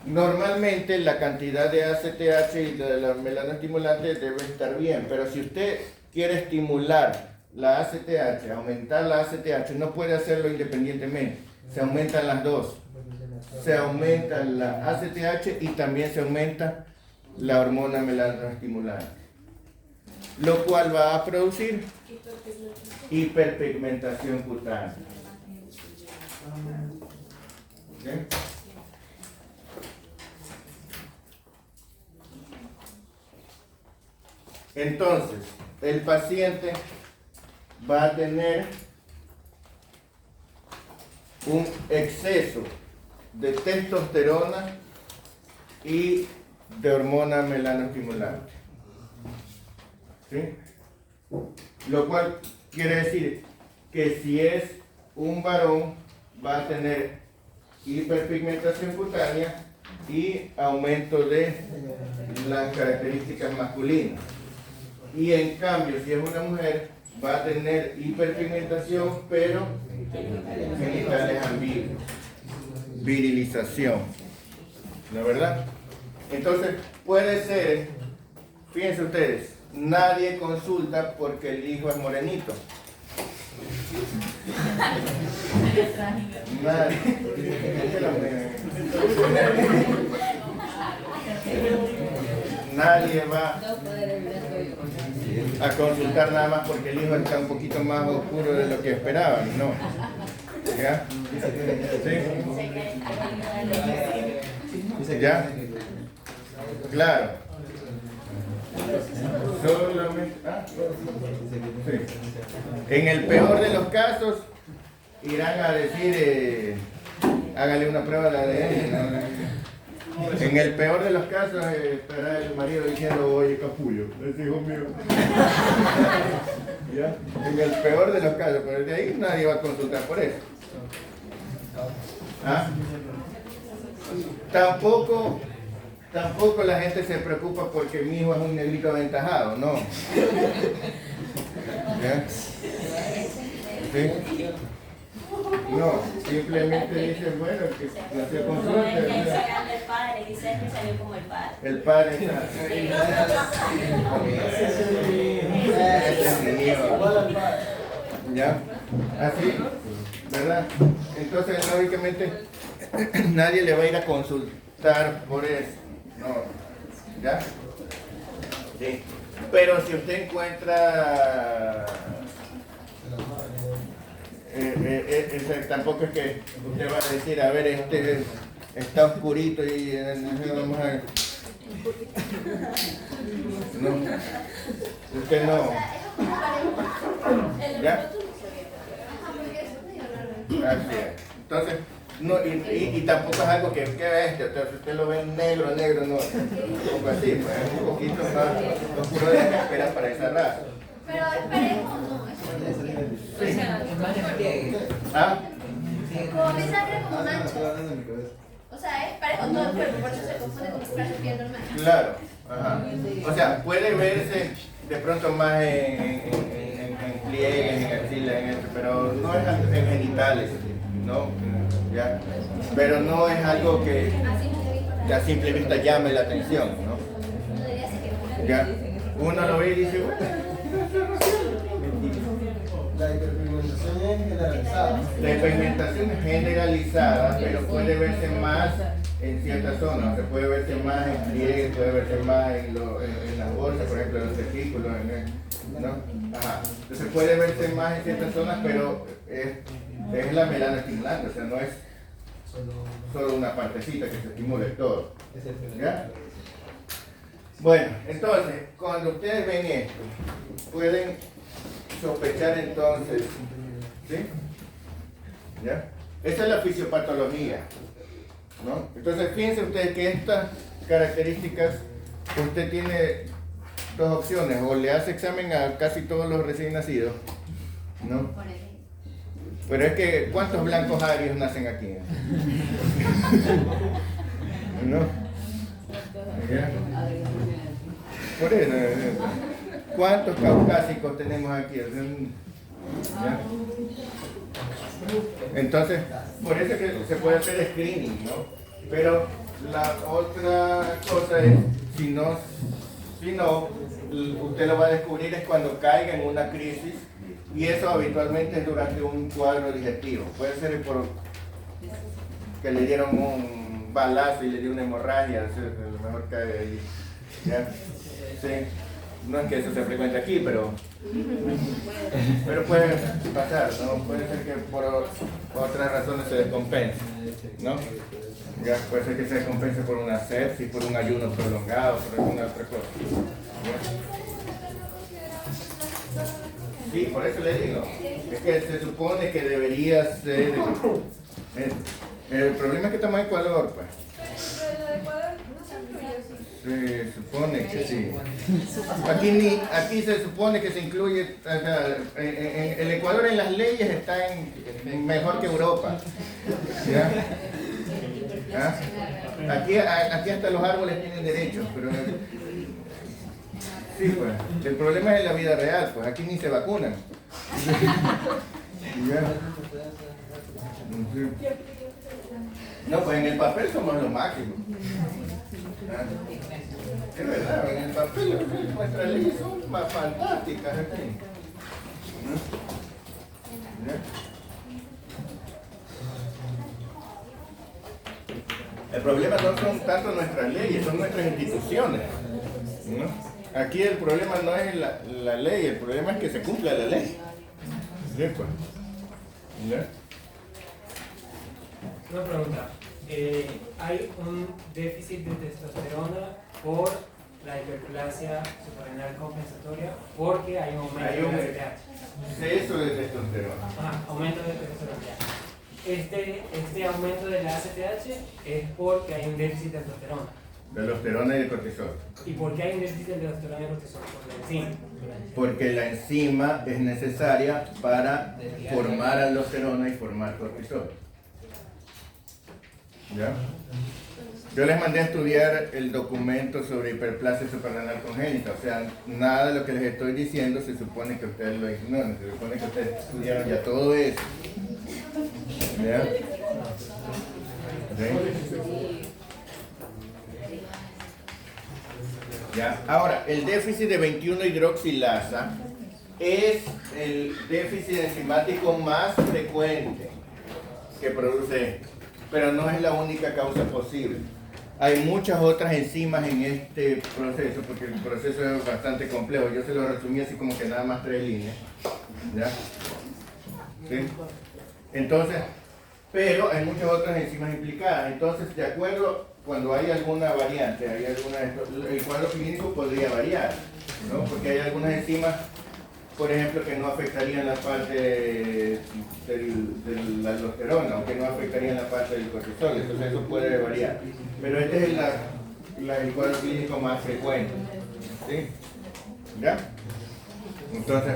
Normalmente la cantidad de ACTH y de la melanoestimulante debe estar bien, pero si usted quiere estimular la ACTH, aumentar la ACTH, no puede hacerlo independientemente, se aumentan las dos. Se aumenta la ACTH y también se aumenta la hormona melanoestimulante, lo cual va a producir hiperpigmentación cutánea. ¿Sí? Entonces, el paciente va a tener un exceso de testosterona y de hormona melanoestimulante. ¿Sí? Lo cual quiere decir que si es un varón va a tener hiperpigmentación cutánea y aumento de las características masculinas. Y en cambio, si es una mujer, va a tener hiperpigmentación, pero genitales ambiguos, virilización, ¿no es verdad? Entonces, puede ser, fíjense ustedes, nadie consulta porque el hijo es morenito. Nadie. Nadie va a consultar nada más porque el hijo está un poquito más oscuro de lo que esperaban, ¿no? ¿Ya? ¿Sí? ¿Ya? Claro. Solamente, sí. En el peor de los casos irán a decir hágale una prueba de ADN, ¿no? En el peor de los casos estará el marido diciendo, oye capullo, es hijo mío. ¿Ya? En el peor de los casos, pero de ahí nadie va a consultar por eso. ¿Ah? Tampoco la gente se preocupa porque mi hijo es un negrito aventajado, no. ¿Ya? ¿Sí? No, simplemente dicen, bueno, que no se consulte. El padre dice que salió como el padre. El padre está. Ese es mi hijo. ¿Ya? Así, ¿verdad? Entonces, lógicamente, nadie le va a ir a consultar por eso. No. ¿Ya? Sí. Pero si usted encuentra... tampoco es que usted va a decir, a ver, este está oscurito y vamos a... No, usted no. ¿Ya? Así es. Entonces, no, y tampoco es algo que usted lo ve negro, no, un poco así, pues es un poquito más oscuro de lo que espera para esa raza. Pero es parejo o no, Sí. ¿Ah? como mi sangre como manchas. O sea, es parejo todo el cuerpo, por eso se confunde con un de piel normal. Claro. Ajá. O sea, puede verse de pronto más en pliegues, en axila, en esto, pero no es en genitales, ¿no? ¿Ya? Pero no es algo que a simple vista llame la atención, ¿no? ¿Ya? Uno lo ve y dice, bueno, La hiperpigmentación es generalizada. La hiperpigmentación es generalizada, pero puede verse más en ciertas zonas. O sea, puede verse más en pliegues, puede verse más en las bolsas, por ejemplo, en los testículos, ¿no? Ajá. Entonces puede verse más en ciertas zonas, pero es la melana estimulante, o sea, no es solo una partecita que se estimule todo. ¿Ya? Bueno, entonces, cuando ustedes ven esto, pueden sospechar entonces, ¿sí? ¿Ya? Esa es la fisiopatología, ¿no? Entonces, fíjense ustedes que estas características, usted tiene dos opciones: o le hace examen a casi todos los recién nacidos, ¿no? Pero es que, ¿cuántos blancos agrios nacen aquí? ¿No? ¿Ya? Por eso, ¿cuántos caucásicos tenemos aquí? ¿Ya? Entonces, por eso es que se puede hacer screening, ¿no? Pero la otra cosa es, si no, usted lo va a descubrir es cuando caiga en una crisis, y eso habitualmente es durante un cuadro digestivo. Puede ser por que le dieron un balazo y le dio una hemorragia, a lo mejor cae ahí. ¿Ya? Sí. No es que eso se frecuente aquí, pero puede pasar, ¿no? Puede ser que por otras razones se descompense, ¿no? Ya, puede ser que se descompense por una sepsis, por un ayuno prolongado, por alguna otra cosa. ¿Ya? Sí, por eso le digo, es que se supone que debería ser. El problema es que estamos en Ecuador, pues. Pero de Ecuador no se incluye, sí. Se supone que sí. Aquí se supone que se incluye, o sea, el Ecuador en las leyes está mejor que Europa. ¿Ya? ¿Ah? Aquí hasta los árboles tienen derechos, pero sí, pues. El problema es en la vida real, pues aquí ni se vacunan. ¿Ya? Sí. No, pues en el papel somos lo máximo. ¿Ah? Es verdad, en el papel nuestras leyes son más fantásticas. ¿Ya? El problema no son tanto nuestras leyes, son nuestras instituciones, ¿no? Aquí el problema no es la ley, el problema es que se cumpla la ley. ¿Sí, pues? ¿Ya? Una pregunta. ¿Hay un déficit de testosterona por la hiperplasia suprarrenal compensatoria porque hay un aumento de ACTH? Exceso de testosterona. Aumento de testosterona. Este aumento de la ACTH es porque hay un déficit de testosterona. De aldosterona y de cortisol. ¿Y por qué hay un déficit de testosterona y cortisol? Por la enzima. Porque la enzima es necesaria para formar aldosterona y formar cortisol. ¿Ya? Yo les mandé a estudiar el documento sobre hiperplasia suprarrenal congénita, o sea, nada de lo que les estoy diciendo se supone que ustedes lo ignoran, se supone que ustedes estudiaron ya todo eso. ¿Ya? ¿Sí? ¿Ya? Ahora, el déficit de 21-hidroxilasa es el déficit enzimático más frecuente que produce esto, pero no es la única causa posible. Hay muchas otras enzimas en este proceso, porque el proceso es bastante complejo. Yo se lo resumí así como que nada más 3 líneas. ¿Ya? ¿Sí? Entonces, pero hay muchas otras enzimas implicadas. Entonces, de acuerdo, cuando hay alguna variante, el cuadro clínico podría variar, ¿no? Porque hay algunas enzimas, por ejemplo, que no afectarían la parte de la aldosterona o que no afectarían la parte del cortisol, entonces eso puede variar. Pero este es el cuadro clínico más frecuente, ¿sí? ¿Ya? Entonces,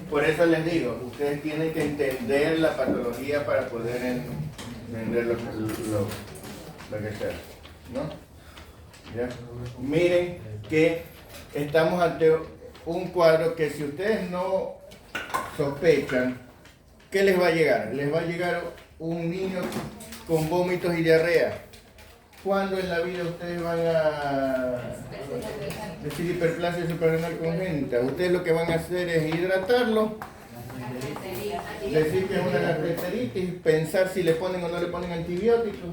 por eso les digo, ustedes tienen que entender la patología para poder entender lo que sea, ¿no? ¿Ya? Miren que estamos ante un cuadro que si ustedes no sospechan, ¿qué les va a llegar? Les va a llegar un niño con vómitos y diarrea. ¿cuándo en la vida ustedes van a decir hiperplasia suprarrenal congénita? Ustedes lo que van a hacer es hidratarlo, decir que es una gastroenteritis, pensar si le ponen o no le ponen antibióticos.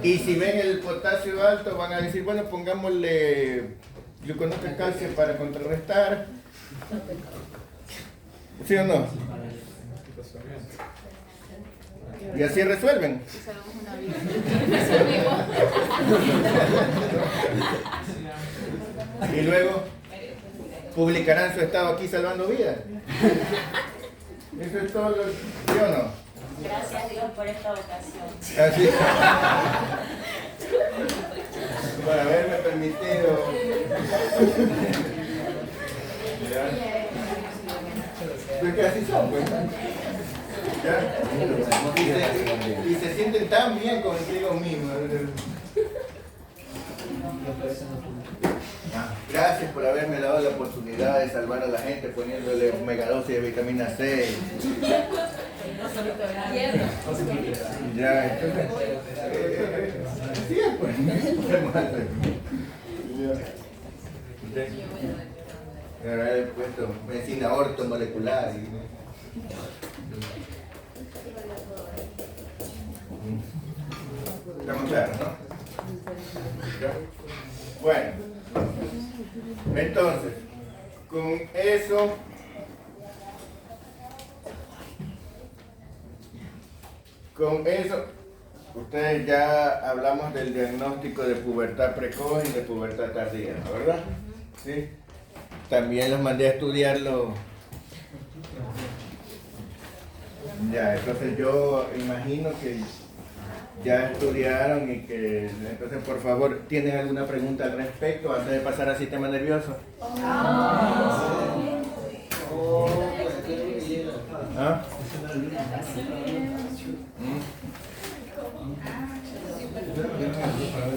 Y si ven el potasio alto, van a decir, bueno, pongámosle gluconato de calcio para contrarrestar. ¿Sí o no? Y así resuelven. Y luego publicarán su estado aquí salvando vidas. Eso es todo, ¿sí o no? Gracias a Dios por esta ocasión. Así. Por haberme permitido. Pues que así son, pues. ¿Ya? Y se sienten tan bien consigo mismos. Gracias por haberme dado la oportunidad de salvar a la gente poniéndole megadosis de vitamina C. Ya, entonces, sí, pues, podemos hacer. Ahora he puesto medicina ortomolecular. ¿Estamos claros, no? ¿Ya? Bueno, entonces, con eso, ustedes ya hablamos del diagnóstico de pubertad precoz y de pubertad tardía, ¿no? ¿Verdad? Sí. También los mandé a estudiarlo. Ya, entonces yo imagino que ya estudiaron y que, entonces por favor, ¿tienen alguna pregunta al respecto antes de pasar al sistema nervioso? ¿Ah?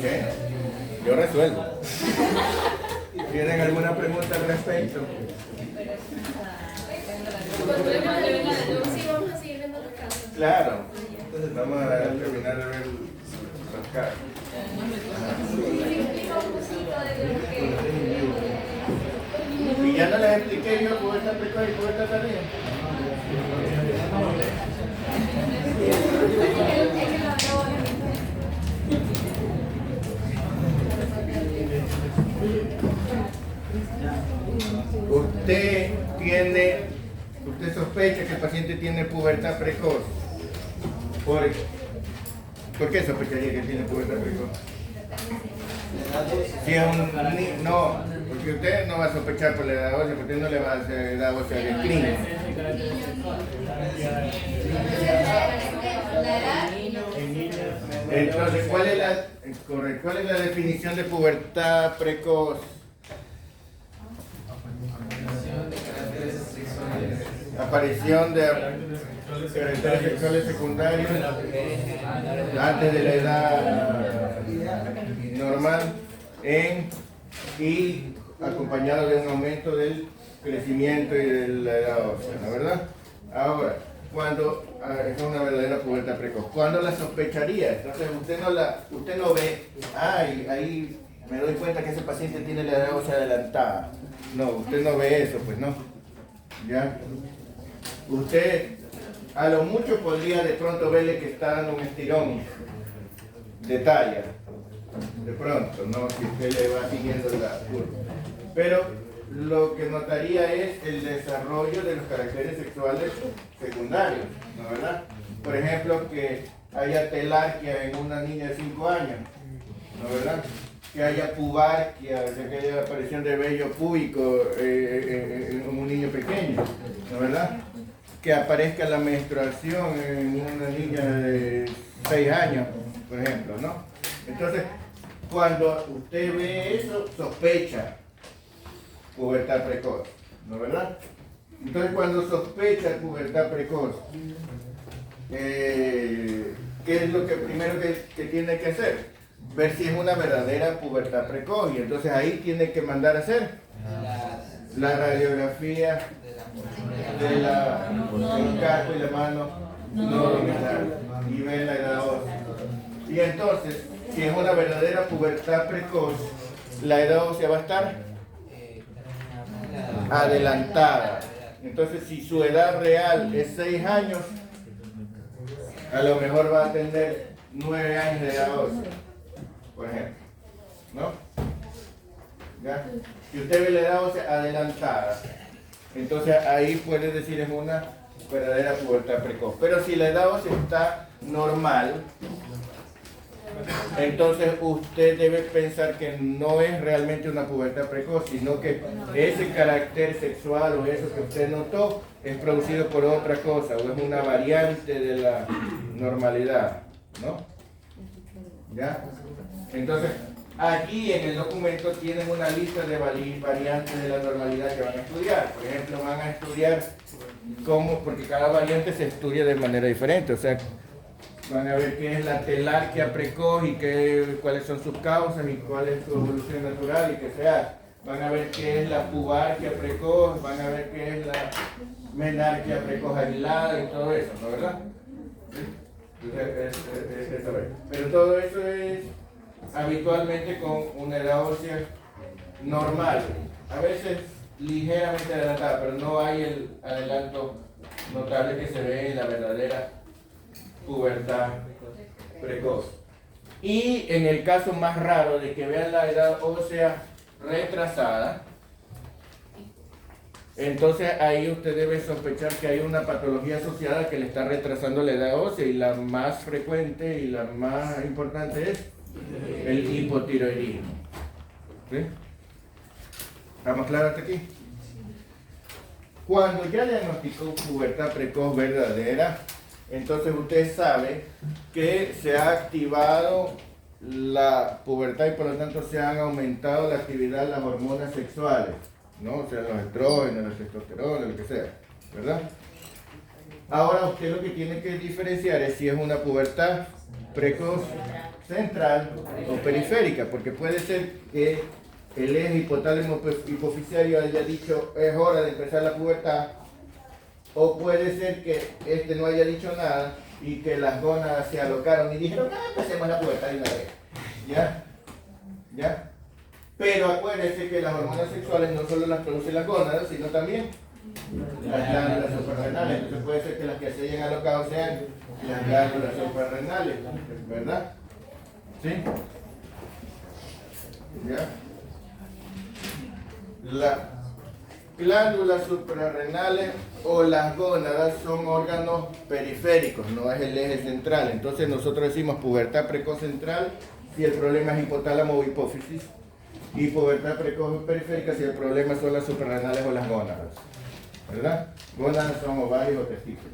¿Qué? Yo resuelvo. ¿Tienen alguna pregunta al respecto? Sí, vamos a seguir viendo los casos. Claro. Entonces vamos a terminar de ver los casos. Y ya no les expliqué yo pubertad precoz y pubertad tardía. Usted sospecha que el paciente tiene pubertad precoz. ¿Por qué sospecharía que tiene pubertad precoz? Si es no, porque usted no va a sospechar por la edad ósea, porque usted no le va a hacer edad ósea de clínica. Entonces, ¿cuál es la definición de pubertad precoz? Aparición de caracteres sexuales secundarios antes de la edad normal y acompañado de un aumento del crecimiento y de la edad ósea, ¿no? ¿Verdad? Ahora, es una verdadera pubertad precoz. ¿Cuándo la sospecharía? Entonces usted no ve, ahí me doy cuenta que ese paciente tiene la edad ósea adelantada. No, usted no ve eso, pues no. ¿Ya? Usted a lo mucho podría de pronto verle que está dando un estirón de talla, de pronto, ¿no? Si usted le va siguiendo la curva. Pero lo que notaría es el desarrollo de los caracteres sexuales secundarios, ¿no? ¿Verdad? Por ejemplo, que haya telarquia en una niña de 5 años, ¿no? ¿Verdad? Que haya pubarquia, o sea, que haya aparición de vello púbico en un niño pequeño, ¿no? ¿Verdad? Que aparezca la menstruación en una niña de 6 años, por ejemplo, ¿no? Entonces, cuando usted ve eso, sospecha pubertad precoz, ¿no? ¿Verdad? Entonces, cuando sospecha pubertad precoz, ¿qué es lo que primero que tiene que hacer? Ver si es una verdadera pubertad precoz, y entonces ahí tiene que mandar a hacer la radiografía del casco y la mano no dominante. Y ven la edad ósea. Y entonces, si es una verdadera pubertad precoz, la edad ósea va a estar adelantada. Entonces, si su edad real es 6 años, a lo mejor va a tener 9 años de edad ósea, por ejemplo, ¿no? ¿Ya? Si usted ve la edad ósea adelantada, entonces ahí puede decir es una verdadera pubertad precoz. Pero si la edad ósea está normal, entonces usted debe pensar que no es realmente una pubertad precoz, sino que ese carácter sexual o eso que usted notó es producido por otra cosa o es una variante de la normalidad, ¿no? ¿Ya? Entonces, aquí en el documento tienen una lista de variantes de la normalidad que van a estudiar. Por ejemplo, van a estudiar cómo, porque cada variante se estudia de manera diferente, o sea, van a ver qué es la telarquia precoz y cuáles son sus causas y cuál es su evolución natural y qué se hace. Van a ver qué es la pubarquia precoz, van a ver qué es la menarquia precoz aislada y todo eso, ¿no, verdad? Entonces, eso es. Pero todo eso es habitualmente con una edad ósea normal, a veces ligeramente adelantada, pero no hay el adelanto notable que se ve en la verdadera pubertad precoz. Y en el caso más raro de que vean la edad ósea retrasada, entonces ahí usted debe sospechar que hay una patología asociada que le está retrasando la edad ósea, y la más frecuente y la más importante es el hipotiroidismo. ¿Sí? ¿Estamos claros hasta aquí? Cuando ya diagnosticó pubertad precoz verdadera, entonces usted sabe que se ha activado la pubertad y por lo tanto se han aumentado la actividad de las hormonas sexuales, ¿no? O sea, los estrógenos, la testosterona, lo que sea, ¿verdad? Ahora usted lo que tiene que diferenciar es si es una pubertad precoz central o periférica, porque puede ser que el eje hipotálamo hipoficiario haya dicho es hora de empezar la pubertad, o puede ser que este no haya dicho nada y que las gónadas se alocaron y dijeron, empecemos la pubertad de una vez. ¿Ya? ¿Ya? Pero acuérdense que las hormonas sexuales no solo las producen las gónadas, sino también las glándulas suprarrenales. Entonces puede ser que las que se hayan alocado sean las glándulas suprarrenales, ¿verdad? ¿Sí? ¿Ya? Las glándulas suprarrenales o las gónadas son órganos periféricos, no es el eje central. Entonces nosotros decimos pubertad precoz central si el problema es hipotálamo o hipófisis, y pubertad precoz periférica si el problema son las suprarrenales o las gónadas, ¿verdad? Gónadas son ovarios o testículos.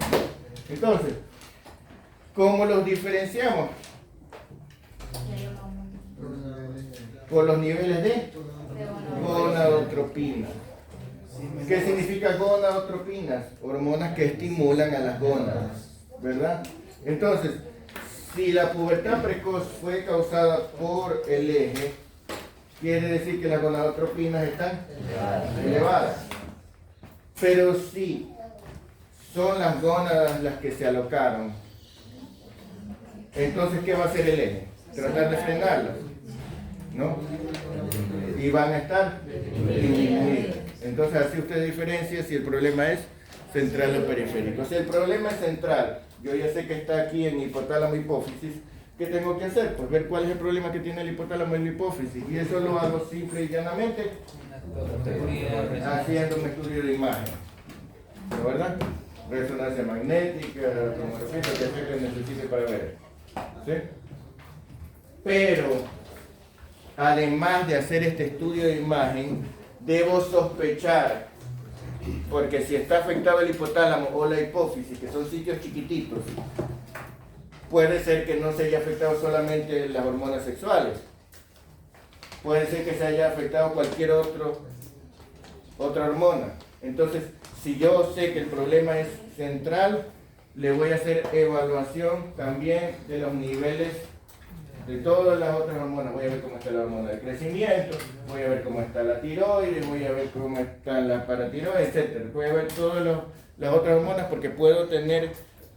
Entonces, ¿cómo los diferenciamos? Por los niveles de gonadotropinas. ¿Qué significa gonadotropinas? Hormonas que estimulan a las gónadas, ¿verdad? Entonces, si la pubertad precoz fue causada por el eje, quiere decir que las gonadotropinas están elevadas. Pero si son las gónadas las que se alocaron, entonces ¿qué va a hacer el eje? Tratar de frenarlas, ¿no? Y van a estar disminuidas. Entonces así usted diferencia si el problema es central o periférico. Si el problema es central, yo ya sé que está aquí en hipotálamo hipófisis, ¿qué tengo que hacer? Pues ver cuál es el problema que tiene el hipotálamo y la hipófisis. Y eso lo hago simple y llanamente haciendo un estudio de imagen, ¿no, verdad? Resonancia magnética, tomografía, lo que sea que necesite para ver. ¿Sí? Pero, además de hacer este estudio de imagen, debo sospechar, porque si está afectado el hipotálamo o la hipófisis, que son sitios chiquititos, puede ser que no se haya afectado solamente las hormonas sexuales, puede ser que se haya afectado cualquier otra hormona. Entonces, si yo sé que el problema es central, le voy a hacer evaluación también de los niveles de todas las otras hormonas. Voy a ver cómo está la hormona del crecimiento, voy a ver cómo está la tiroides, voy a ver cómo está la paratiroides, etc. Voy a ver todas las otras hormonas porque puedo tener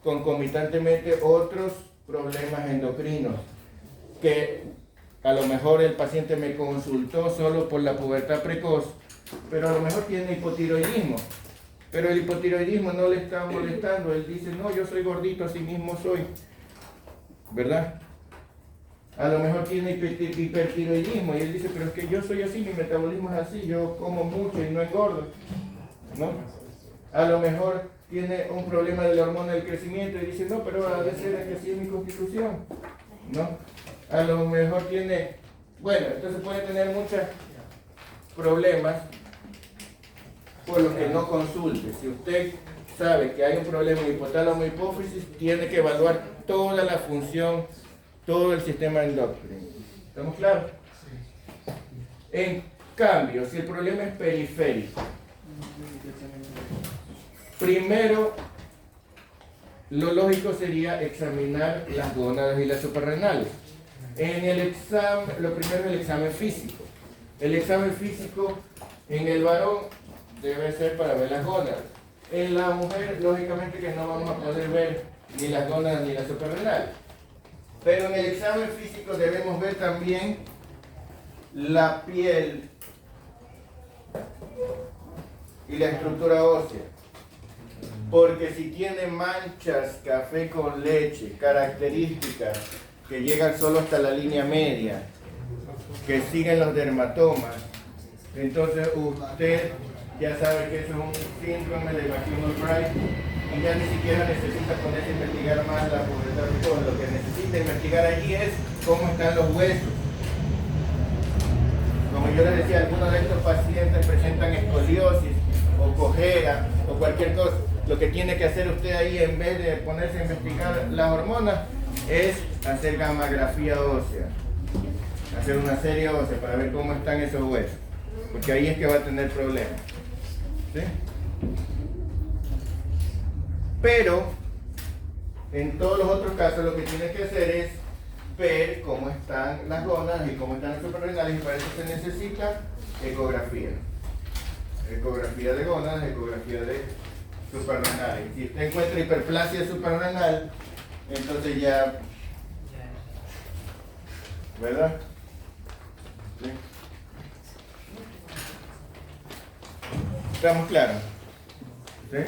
concomitantemente otros problemas endocrinos que a lo mejor el paciente me consultó solo por la pubertad precoz, pero a lo mejor tiene hipotiroidismo, pero el hipotiroidismo no le está molestando. Él dice, no, yo soy gordito, así mismo soy, ¿verdad? A lo mejor tiene hipertiroidismo y él dice, pero es que yo soy así, mi metabolismo es así, yo como mucho y no engordo, ¿no? A lo mejor tiene un problema de la hormona del crecimiento y dice, no, pero ha de ser que así es mi constitución, ¿no? A lo mejor tiene, bueno, entonces puede tener muchos problemas por los que no consulte. Si usted sabe que hay un problema de hipotálamo hipófisis, tiene que evaluar toda la función, todo el sistema endocrino. ¿Estamos claros? En cambio, si el problema es periférico, primero lo lógico sería examinar las gónadas y las suprarrenales. En el examen, lo primero es el examen físico. El examen físico en el varón debe ser para ver las gónadas. En la mujer, lógicamente que no vamos a poder ver ni las gónadas ni las suprarrenales. Pero en el examen físico debemos ver también la piel y la estructura ósea. Porque si tiene manchas café con leche, características que llegan solo hasta la línea media, que siguen los dermatomas, entonces usted ya sabe que eso es un síndrome de McKim-O'Brien y ya ni siquiera necesita ponerse a investigar más la pubertad precoz. Lo que necesita investigar allí es cómo están los huesos. Como yo les decía, algunos de estos pacientes presentan escoliosis o cojera o cualquier cosa. Lo que tiene que hacer usted ahí, en vez de ponerse a investigar las hormonas, es hacer gammagrafía ósea, hacer una serie ósea para ver cómo están esos huesos, porque ahí es que va a tener problemas, ¿sí? Pero en todos los otros casos lo que tiene que hacer es ver cómo están las gónadas y cómo están las suprarrenales, y para eso se necesita ecografía de gónadas, ecografía de suprarrenales. Si usted encuentra hiperplasia suprarrenal, entonces ya, ¿verdad? ¿Sí? ¿Estamos claros? ¿Sí?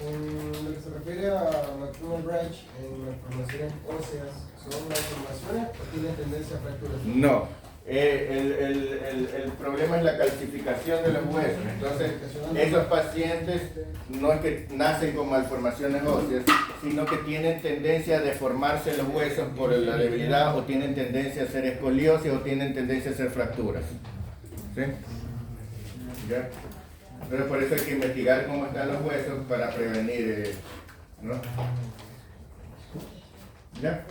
En lo que se refiere a McKim-O'Brien en las formaciones óseas, ¿son las formaciones o tienen tendencia a fracturas? No. El problema es la calcificación de los huesos. Entonces, esos pacientes no es que nacen con malformaciones óseas, sino que tienen tendencia a deformarse los huesos por la debilidad, o tienen tendencia a hacer escoliosis, o tienen tendencia a hacer fracturas. ¿Sí? ¿Ya? Pero por eso hay que investigar cómo están los huesos para prevenir, ¿no? ¿Ya?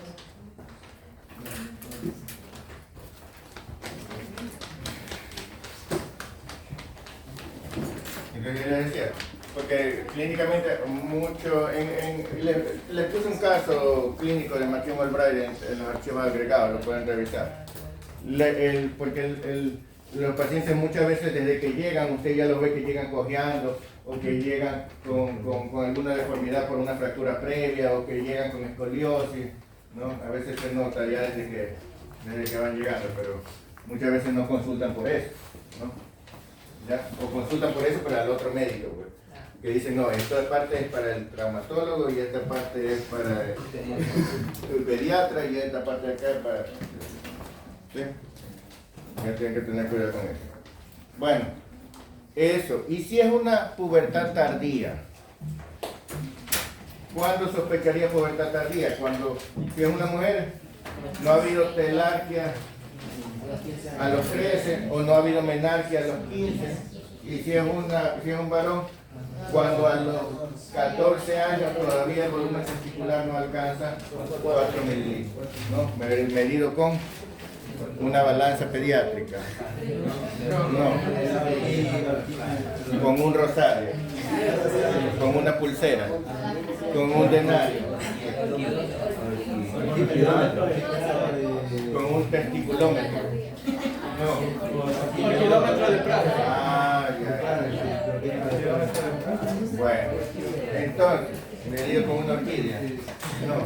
¿Qué les decía? Porque clínicamente mucho, les puse un caso clínico de McKim-O'Brien en los archivos agregados, lo pueden revisar. Porque los pacientes muchas veces desde que llegan, usted ya lo ve que llegan cojeando, o que llegan con alguna deformidad por una fractura previa, o que llegan con escoliosis, ¿no? A veces se nota ya desde que van llegando, pero muchas veces no consultan por eso, ¿no? ¿Ya? O consultan por eso para el otro médico, pues, que dicen, no, esta parte es para el traumatólogo y esta parte es para el pediatra y esta parte de acá es para... ¿Sí? Ya tienen que tener cuidado con eso. Bueno, eso. Y si es una pubertad tardía, ¿cuándo sospecharía pubertad tardía? Cuando, si es una mujer, no ha habido telarquia a los 13 o no ha habido menarquia a los 15, y si es un varón, cuando a los 14 años todavía el volumen testicular no alcanza 4 mililitros, ¿no? Medido con una balanza pediátrica, no, con un rosario, con una pulsera, con un denario, con un testiculómetro. No. Un kilómetro de plata. Ah, ya. Bueno, entonces, me dio como una orquídea. No.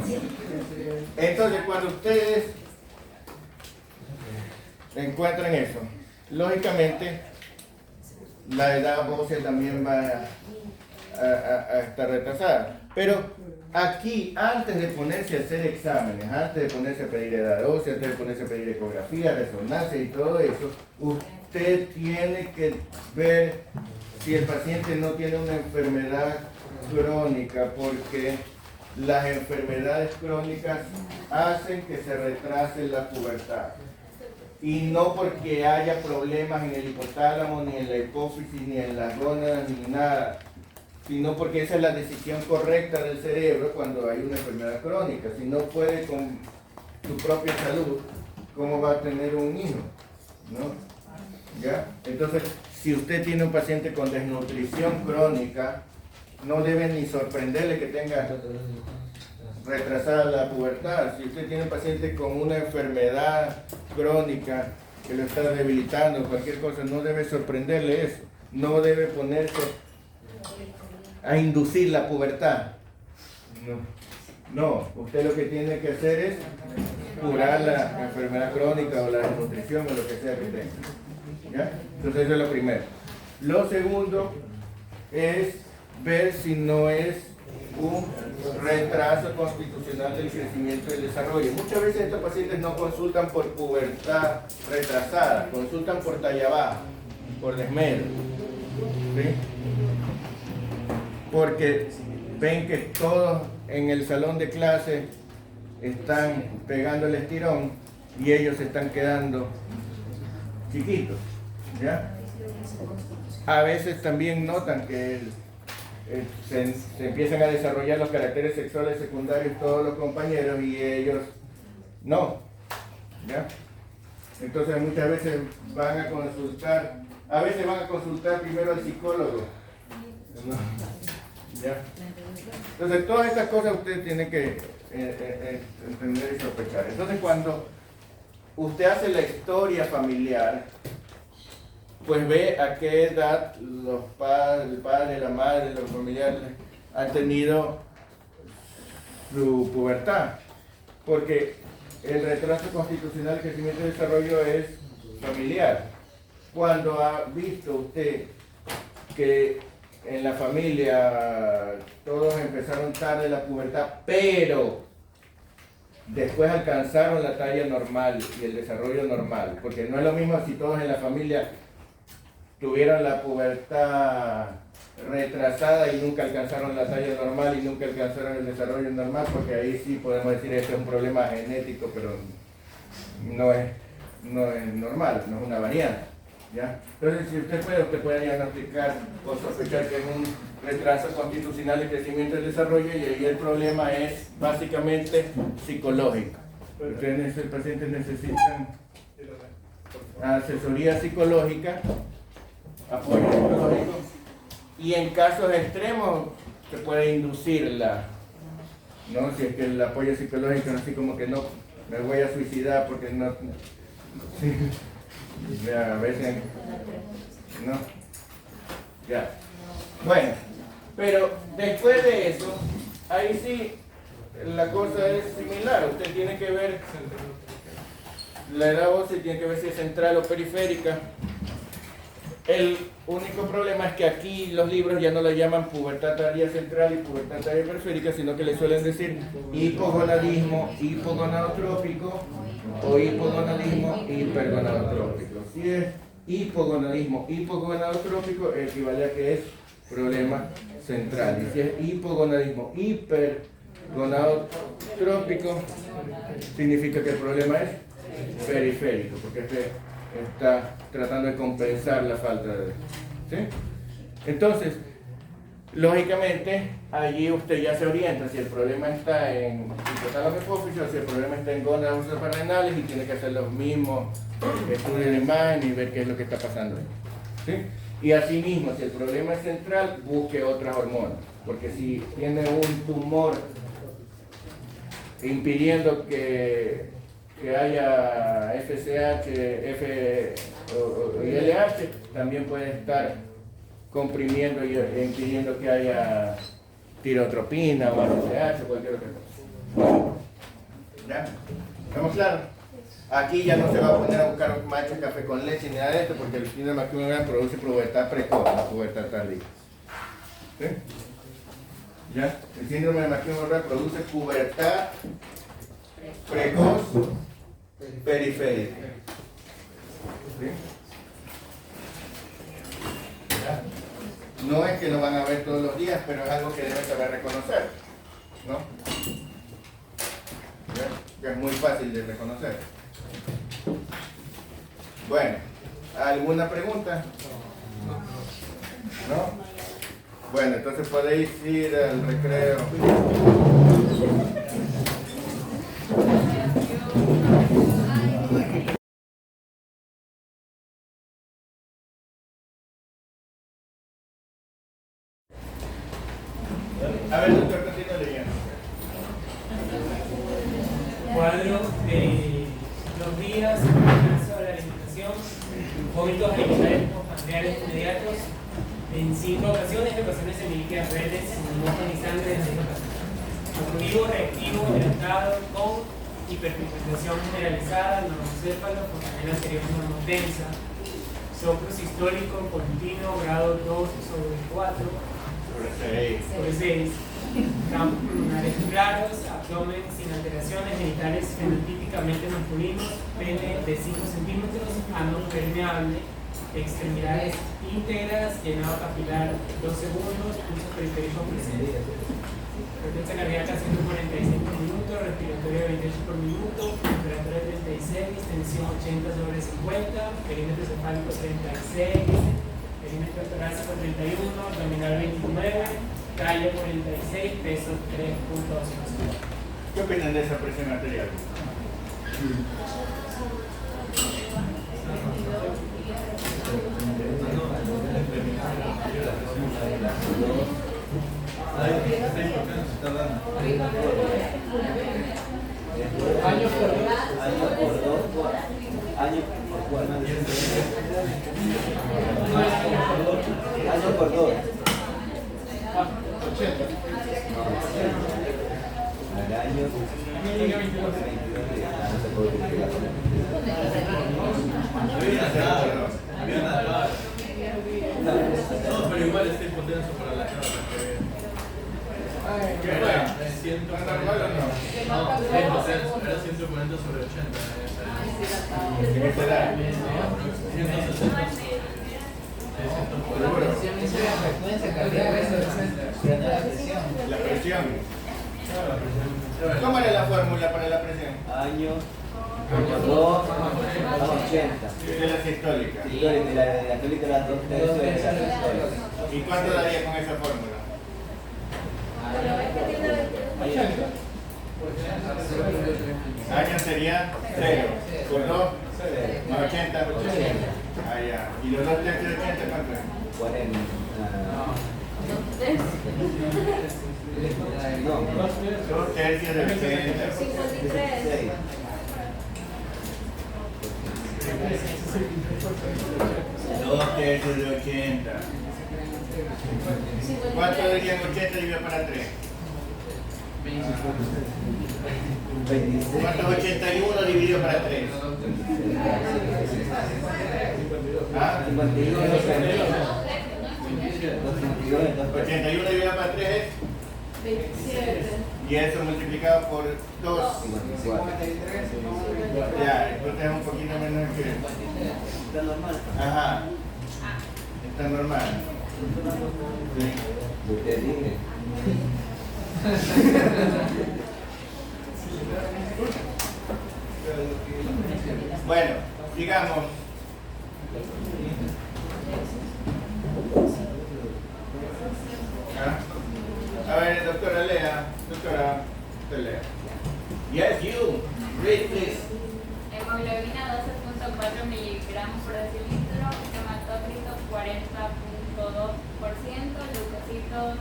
Entonces, cuando ustedes encuentran eso, lógicamente, la edad ósea también va a estar retrasada. Pero aquí, antes de ponerse a hacer exámenes, antes de ponerse a pedir edad ósea, antes de ponerse a pedir ecografía, resonancia y todo eso, usted tiene que ver si el paciente no tiene una enfermedad crónica, porque las enfermedades crónicas hacen que se retrase la pubertad. Y no porque haya problemas en el hipotálamo, ni en la hipófisis, ni en las gónadas, ni nada, sino porque esa es la decisión correcta del cerebro cuando hay una enfermedad crónica. Si no puede con su propia salud, ¿cómo va a tener un hijo? ¿No? ¿Ya? Entonces, si usted tiene un paciente con desnutrición crónica, no debe ni sorprenderle que tenga retrasada la pubertad. Si usted tiene un paciente con una enfermedad crónica que lo está debilitando, cualquier cosa, no debe sorprenderle eso. No debe ponerse a inducir la pubertad. No, usted lo que tiene que hacer es curar la enfermedad crónica o la desnutrición o lo que sea que tenga. ¿Ya? Entonces eso es lo primero. Lo segundo es ver si no es un retraso constitucional del crecimiento y el desarrollo. Muchas veces estos pacientes no consultan por pubertad retrasada, consultan por talla baja, por desmedro. ¿Sí? Porque ven que todos en el salón de clase están pegando el estirón y ellos se están quedando chiquitos, ¿ya? A veces también notan que se empiezan a desarrollar los caracteres sexuales secundarios todos los compañeros y ellos no, ¿ya? Entonces muchas veces van a consultar, primero al psicólogo, ¿no? ¿Ya? Entonces todas estas cosas usted tiene que entender y sospechar. Entonces cuando usted hace la historia familiar, pues ve a qué edad los padres, el padre, la madre, los familiares han tenido su pubertad. Porque el retraso constitucional de crecimiento y desarrollo es familiar. Cuando ha visto usted que en la familia todos empezaron tarde la pubertad, pero después alcanzaron la talla normal y el desarrollo normal, porque no es lo mismo si todos en la familia tuvieron la pubertad retrasada y nunca alcanzaron la talla normal y nunca alcanzaron el desarrollo normal, porque ahí sí podemos decir que este es un problema genético, pero no es normal, no es una variante. ¿Ya? Entonces, si usted puede diagnosticar o sospechar que es un retraso constitucional de crecimiento y desarrollo, y ahí el problema es básicamente psicológico. Ustedes, el paciente necesitan asesoría psicológica, apoyo psicológico, y en casos extremos se puede inducirla, ¿no? Si es que el apoyo psicológico no así como que no, me voy a suicidar porque no... Sí. Ya, a veces, ¿no? Ya. Bueno, pero después de eso, ahí sí, la cosa es similar. Usted tiene que ver la edad ósea, tiene que ver si es central o periférica. El único problema es que aquí los libros ya no la llaman pubertad tardía central y pubertad tardía periférica, sino que le suelen decir hipogonadismo hipogonadotrópico o hipogonadismo hipergonadotrópico. Si es hipogonadismo hipogonadotrópico, equivale a que es problema central. Y si es hipogonadismo hipergonadotrópico, significa que el problema es periférico, porque está tratando de compensar la falta de... ¿sí? Entonces, lógicamente, allí usted ya se orienta si el problema está en hipotálamo hipófisis o si el problema está en gónadas suprarrenales, y tiene que hacer los mismos estudios de imagen y ver qué es lo que está pasando ahí. ¿Sí? Y asimismo, si el problema es central, busque otras hormonas, porque si tiene un tumor impidiendo que haya FSH, y LH, también puede estar comprimiendo y impidiendo que haya tirotropina o ACTH o cualquier otra cosa. ¿Ya? ¿Estamos claros? Aquí ya no se va a poner a buscar un macho café con leche ni nada de esto porque el síndrome de McEwen produce pubertad precoz, no pubertad tardía. ¿Sí? ¿Ya? El síndrome de McEwen produce pubertad precoz periférica. ¿Sí? ¿Ya? No es que lo van a ver todos los días, pero es algo que deben saber reconocer, ¿no? ¿Ya? Que es muy fácil de reconocer. Bueno, ¿alguna pregunta? ¿No? Bueno, entonces podéis ir al recreo. A ver, doctor, continúa leyendo. Cuadro de los días, en el caso de la alimentación, vómitos alimentarios postprandiales inmediatos en 5 ocasiones, ecuaciones semilíquidas verdes, sin mojo ni sangre en 6 ocasiones. Activo, reactivo, hidratado, con hiperpigmentación generalizada, normocéfalo, fontanela anterior normotensa, soplo sistólico continuo, grado 2/4, sobre 6. Campos pulmonares claros, abdomen sin alteraciones, genitales fenotípicamente masculinos, pene de 5 centímetros, ano permeable, extremidades íntegras, llenado capilar 2 segundos, pulso periférico presente. Frecuencia cardíaca 145 por minuto, respiratorio 28 por minuto, temperatura 36, tensión 80/50, perímetro cefálico 36, perímetro torácico 31, abdominal 29, talla 46, peso 3.2. ¿Qué opinan de esa presión arterial? Años por dos. 80. Al año 22 No, pero igual está impotencia para la cara. ¿Qué era? No, era 140/80. ¿Qué será? 160. La presión. ¿Cómo era la fórmula para la presión? año por 2, 80. De la sistólica. Sí, de la diastólica era 2/3 de la sistólica. ¿Y cuánto daría con esa fórmula? 80. Año sería 0. Por 2, más 80. Ah, ya. ¿Y los 2 tercios de 80 cuánto es? 40. No, 2 tercios de 80. 53. 2 tercios de 80. ¿Cuánto darían 80 dividido para 3? 26. ¿Cuánto es 81 dividido para 3? ¿Ah? 51. 81 dividido para 3 es 27. y eso multiplicado por 2. 54. Ya, entonces es un poquito menos que. Está normal. Ajá. Está normal. Sí. Usted dice. Bueno, sigamos. ¿Ah? A ver, doctora Lea. Doctora Lea. Yes, you. Read please. Hemoglobina 12.4 miligramos por decilitro, hematócrito 40.2%, leucocitos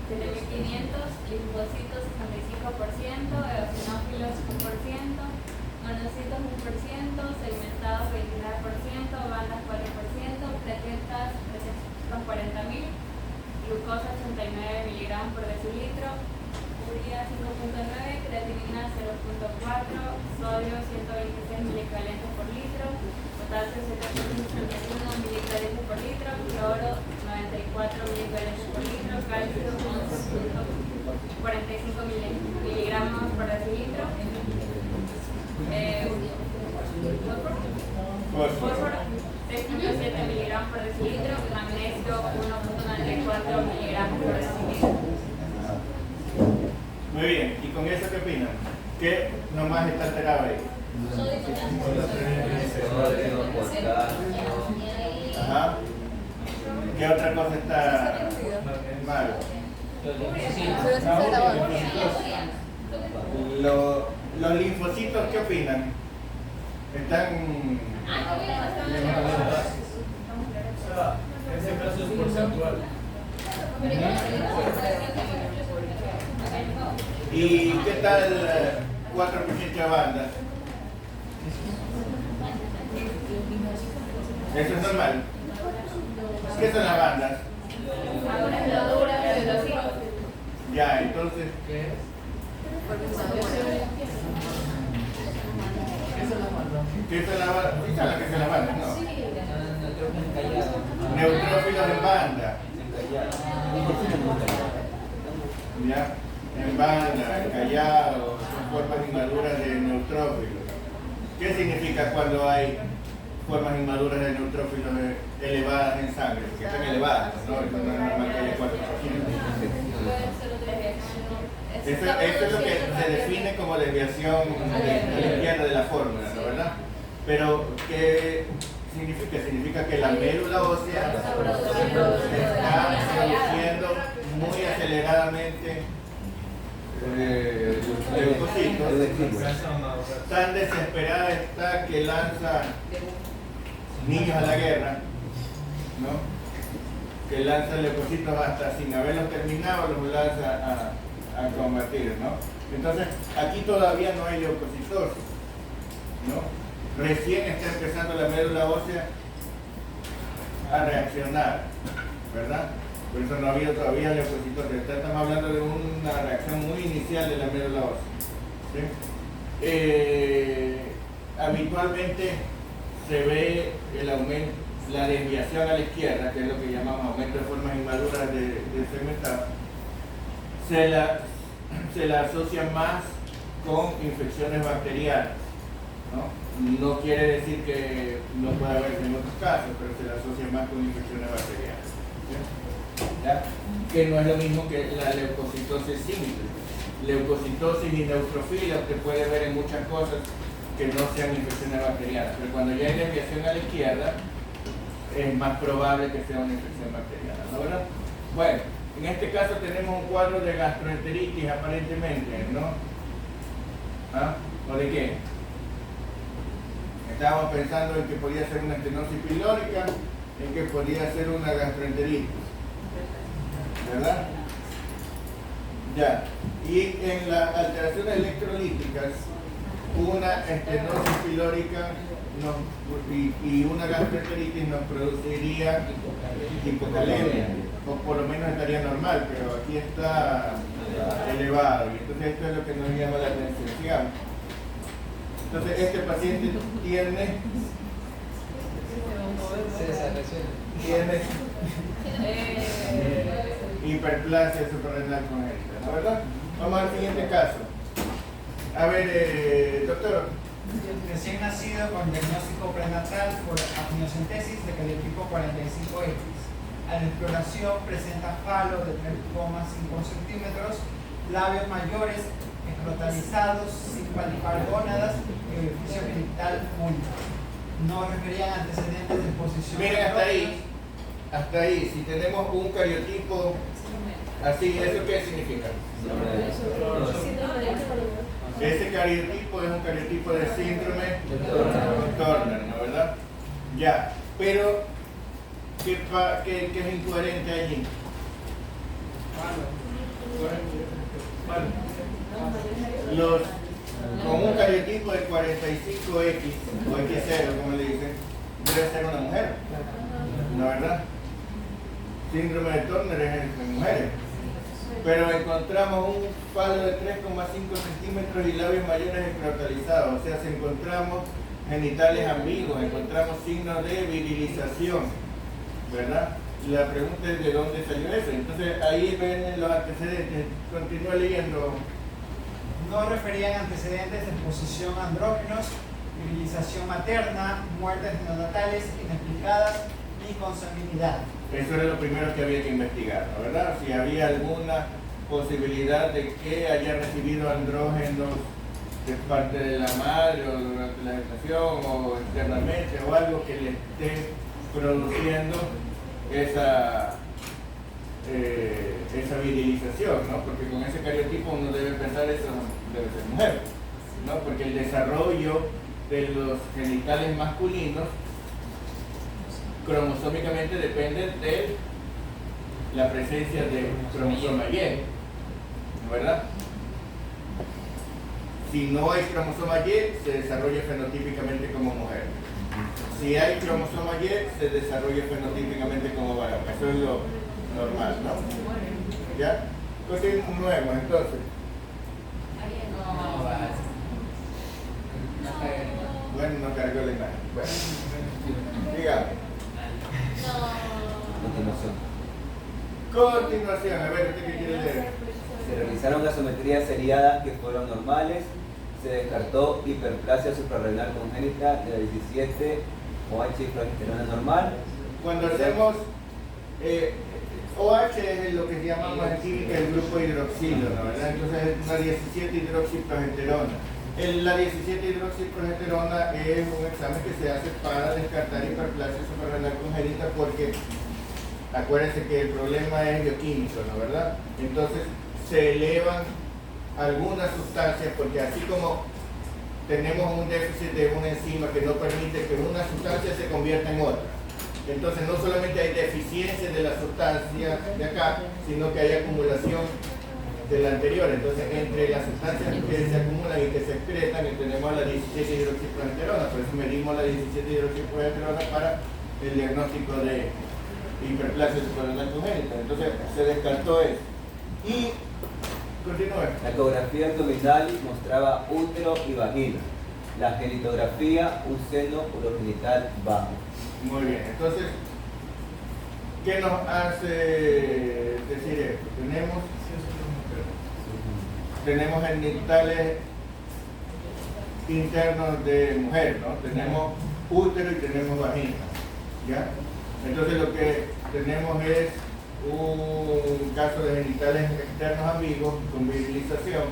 7500, linfocitos 65%, eosinófilos 1%, monocitos 1%, segmentados 29%, bandas 4%, plaquetas 340 40.000, glucosa 89 miligramos por decilitro, urea 5.9, creatinina 0.4, sodio 126 miliequivalentes por litro, potasio 731 miliequivalentes por litro, cloro 94 miliequivalentes por litro, calcio 45 miligramos por decilitro, fósforo 6.7 miligramos por decilitro, magnesio 1.94 miligramos por decilitro. Muy bien, ¿y con eso qué opinan? ¿Qué nomás está alterado ahí? Ajá. ¿Qué otra cosa está mal? Los linfocitos, ¿qué opinan? Están... Ese caso es porcentual. ¿Y qué tal 4% de bandas? ¿Eso es normal? ¿Qué son las bandas? Ya, entonces, ¿qué es? ¿Qué son las bandas? ¿Qué son las que se las bandas? No. Neutrófilos en banda. Ya, en banda, encallado, son formas inmaduras de neutrófilos. ¿Qué significa cuando hay formas inmaduras de neutrófilos elevadas en sangre? Que están elevadas, ¿no? Eso no es normal que haya 4%. Esto es lo que se define como desviación de la izquierda de la fórmula, ¿no? ¿Verdad? Pero, ¿qué significa? Significa que la médula ósea se está produciendo muy aceleradamente leucocitos. Tan desesperada está que lanza niños a la guerra, ¿no? Que lanza leucocitos hasta sin haberlos terminado, los lanza a combatir, ¿no? Entonces, aquí todavía no hay leucocitosis, ¿no? Recién está empezando la médula ósea a reaccionar, ¿verdad? Por eso no ha habido todavía leucocitosis. Estamos hablando de una reacción muy inicial de la médula ósea, ¿sí? Habitualmente se ve el aumento, la desviación a la izquierda, que es lo que llamamos aumento de formas inmaduras de segmentado, se la asocia más con infecciones bacterianas, ¿no? No quiere decir que no pueda haberse en otros casos, pero se la asocia más con infecciones bacterianas, ¿sí? ¿Ya? Que no es lo mismo que la leucocitosis simple. Leucocitosis y neutrofilia usted puede ver en muchas cosas que no sean infecciones bacterianas, pero cuando ya hay desviación a la izquierda es más probable que sea una infección bacteriana, ¿no? ¿Verdad? Bueno, en este caso tenemos un cuadro de gastroenteritis aparentemente, ¿no? ¿Ah? ¿O de qué? Estábamos pensando en que podía ser una estenosis pilórica, en que podía ser una gastroenteritis, ¿verdad? Ya. Y en las alteraciones electrolíticas, una estenosis pilórica y una gastroenteritis nos produciría hipocalemia, o por lo menos estaría normal, pero aquí está elevado, y entonces esto es lo que nos llama la atención. Sigamos. Entonces este paciente tiene hiperplasia suprarrenal congénita, ¿no? ¿Verdad? Vamos al siguiente caso. A ver, doctor. Recién nacido con diagnóstico prenatal por amniocentesis de cariotipo 45X. A la exploración presenta falo de 3,5 centímetros, labios mayores, escrotalizados, sin palpar gónadas y orificio genital único. No referían antecedentes de exposición. Miren hasta ahí, si tenemos un cariotipo así, ¿eso qué significa? Ese cariotipo es un cariotipo de síndrome de Turner, ¿no? ¿Verdad? Ya, pero ¿qué es incoherente allí? Con un cariotipo de 45X o X0, como le dicen, debe ser una mujer, ¿no? ¿Verdad? síndrome de Turner es en mujeres. Pero encontramos un falo de 3,5 centímetros y labios mayores escrotalizados. O sea, si encontramos genitales ambiguos, encontramos signos de virilización, ¿verdad? La pregunta es de dónde salió eso. Entonces ahí ven los antecedentes. Continúa leyendo. No referían antecedentes de exposición a andrógenos, virilización materna, muertes neonatales inexplicadas y consanguinidad. Eso era lo primero que había que investigar, ¿no? ¿Verdad? Si había alguna posibilidad de que haya recibido andrógenos de parte de la madre o durante la gestación o externamente o algo que le esté produciendo esa virilización, ¿no? Porque con ese cariotipo uno debe pensar eso debe ser mujer, ¿no? Porque el desarrollo de los genitales masculinos cromosómicamente depende de la presencia de cromosoma Y, ¿verdad? Si no hay cromosoma Y, se desarrolla fenotípicamente como mujer. Si hay cromosoma Y, se desarrolla fenotípicamente como varón. Eso es lo normal, ¿no? ¿Ya? Continuemos entonces. Bueno, no cargó la imagen. Bueno, dígame. Continuación, a ver, ¿usted qué quiere leer? Se realizaron gasometrías seriadas que fueron normales. Se descartó hiperplasia suprarrenal congénita de la 17 OH y progesterona normal. Cuando hacemos OH es lo que se llama más química el grupo hidroxilo, ¿no? ¿Verdad? Entonces es una 17 hidroxiprogesterona. La 17 hidroxiprogesterona es un examen que se hace para descartar hiperplasia suprarrenal congénita porque acuérdense que el problema es bioquímico, ¿no? ¿Verdad? Entonces se elevan algunas sustancias porque así como tenemos un déficit de una enzima que no permite que una sustancia se convierta en otra. Entonces no solamente hay deficiencia de la sustancia de acá, sino que hay acumulación de la anterior. Entonces entre las sustancias que se acumulan y que se excretan tenemos la 17 hidroxiprogesterona, por eso medimos la 17 hidroxiprogesterona para el diagnóstico de hiperplasia suprarrenal congénita. Entonces se descartó eso. Y continúe. La ecografía abdominal mostraba útero y vagina. La genitografía, un seno urogenital bajo. Muy bien, entonces, ¿qué nos hace decir esto? Tenemos genitales internos de mujer, ¿no? Tenemos útero y tenemos vagina, ¿ya? Entonces lo que tenemos es un caso de genitales externos ambiguos con virilización,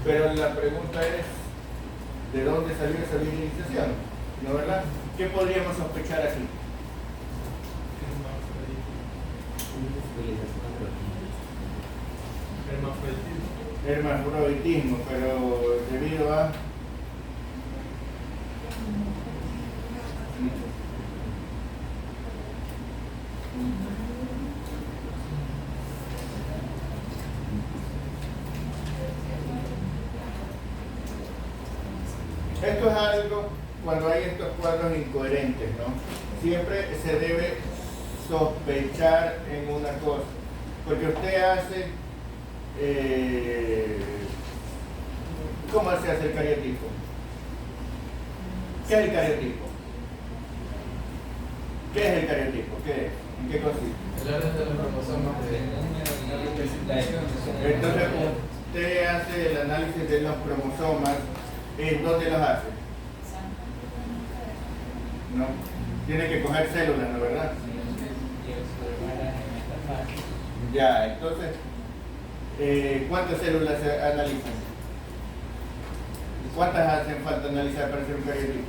pero la pregunta es, ¿de dónde salió esa virilización? ¿No, verdad? ¿Qué podríamos sospechar aquí? Hermafroditismo, pero debido a esto es algo cuando hay estos cuadros incoherentes, ¿no? Siempre se debe sospechar en una cosa, porque usted hace ¿cómo se hace el cariotipo? ¿Qué es el cariotipo? ¿Qué es el cariotipo? ¿Qué es? ¿En qué consiste? El orden de los cromosomas Entonces usted hace el análisis de los cromosomas. ¿Dónde los hace? No. Tiene que coger células, ¿no, verdad? Ya, entonces, ¿cuántas células se analizan? ¿Cuántas hacen falta analizar para hacer un cariotipo?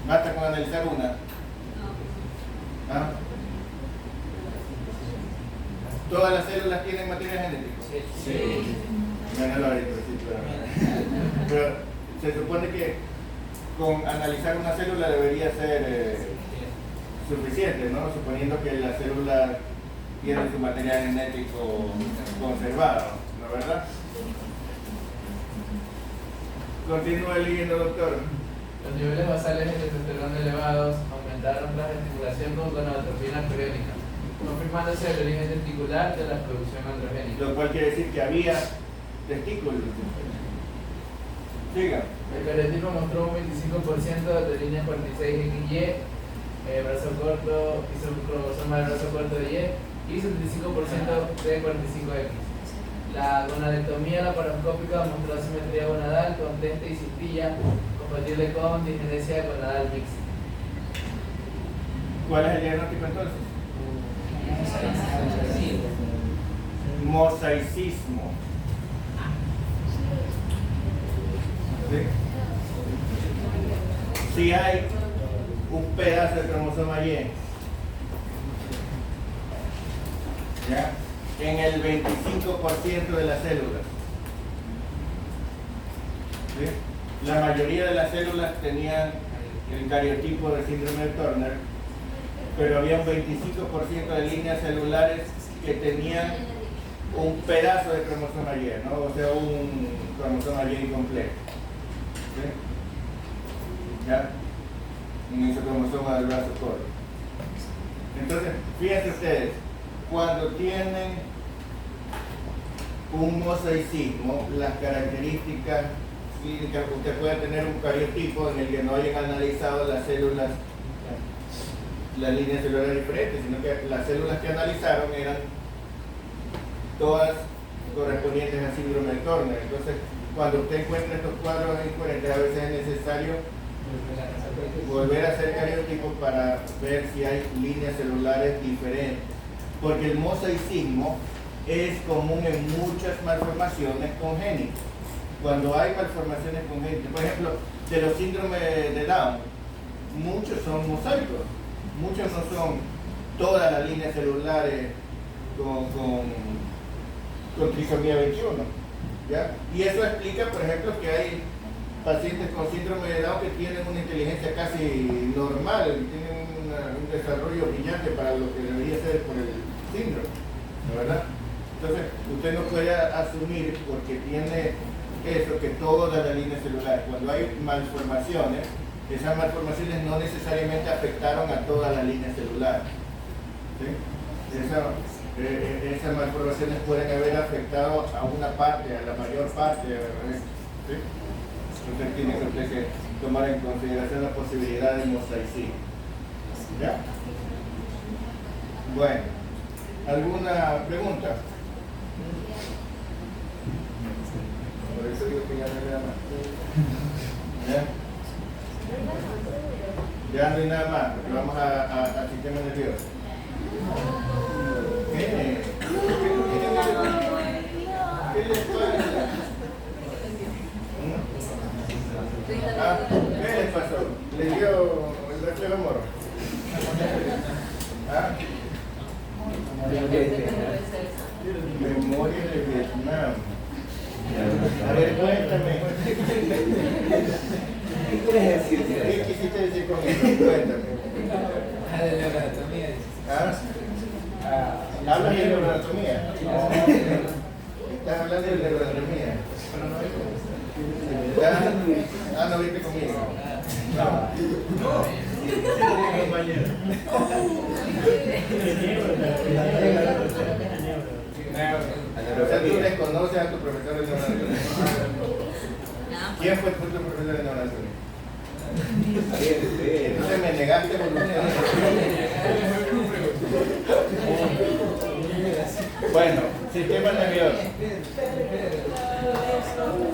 ¿Basta con analizar una? ¿Ah? ¿Todas las células tienen material genético? Sí. Bueno, lo haré, pero se supone que con analizar una célula debería ser suficiente, ¿no? Suponiendo que la célula tiene su material genético conservado, ¿no, verdad? Continúe leyendo, doctor. Los niveles basales de testosterona elevados aumentaron la estimulación con gonadotrofina producción androgénica, confirmándose el origen testicular de la producción androgénica. Lo cual quiere decir que había testículos. Siga. El cariotipo mostró un 25% de línea 46XY, brazo corto, y su cromosoma del brazo corto de Y, y 75% de 45X. La gonadectomía laparoscópica mostró asimetría gonadal con teste y cistilla, compatible con disgenesia gonadal mixta. ¿Cuál es el diagnóstico entonces? Mosaicismo. ¿Sí? Si hay un pedazo de cromosoma Y, ¿ya?, en el 25% de las células, ¿sí?, la mayoría de las células tenían el cariotipo de síndrome de Turner, pero había un 25% de líneas celulares que tenían un pedazo de cromosoma Y, ¿no? O sea, un cromosoma Y incompleto. ¿Sí? ¿Ya? En ese cromosoma del brazo corto. Entonces, fíjense ustedes, cuando tienen un mosaicismo, las características clínicas, usted puede tener un cariotipo en el que no hayan analizado las células, las líneas celulares diferentes, sino que las células que analizaron eran todas correspondientes al síndrome de Turner. Entonces, cuando usted encuentra estos cuadros incoherentes, a veces es necesario volver a hacer cariotipos para ver si hay líneas celulares diferentes, porque el mosaicismo es común en muchas malformaciones congénitas. Cuando hay malformaciones congénitas, por ejemplo, de los síndromes de Down, muchos son mosaicos, muchos no son todas las líneas celulares con trisomía 21, ¿ya? Y eso explica, por ejemplo, que hay pacientes con síndrome de Down que tienen una inteligencia casi normal, tienen un desarrollo brillante para lo que debería ser por el síndrome, ¿no, verdad? Entonces, usted no puede asumir, porque tiene eso, que todas las líneas celulares, cuando hay malformaciones, esas malformaciones no necesariamente afectaron a todas las líneas celulares, ¿sí? Esas malformaciones pueden haber afectado a una parte, a la mayor parte, ¿sí? Entonces tiene que usted que tomar en consideración la posibilidad de mosaicismo. ¿Ya? Bueno, ¿alguna pregunta? Por eso digo que ya no hay nada más. ¿Ya? Ya no hay nada más, porque vamos al sistema nervioso. ¿Qué? ¿Qué les pasa? ¿Qué les pasó? ¿Le dio el reflejo moro? ¿Ah? Memoria de Vietnam. A ver, cuéntame. ¿Qué quieres decir? ¿Qué quisiste decir con eso? Cuéntame. De la anatomía. ¿Hablas de neuroanatomía? ¿Estás hablando de neuroanatomía? No viste conmigo. Compañero. O sea, tú desconoces a tu profesor de neuroanatomía. ¿Quién fue tu profesor de neuroanatomía? Entonces me negaste voluntariamente. Bueno, sistema nervioso.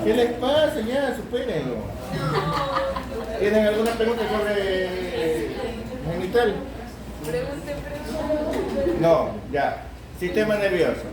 ¿Qué les pasa? Ya, supérenlo. ¿Tienen alguna pregunta sobre genital? Pregunte. No, ya. Sistema nervioso.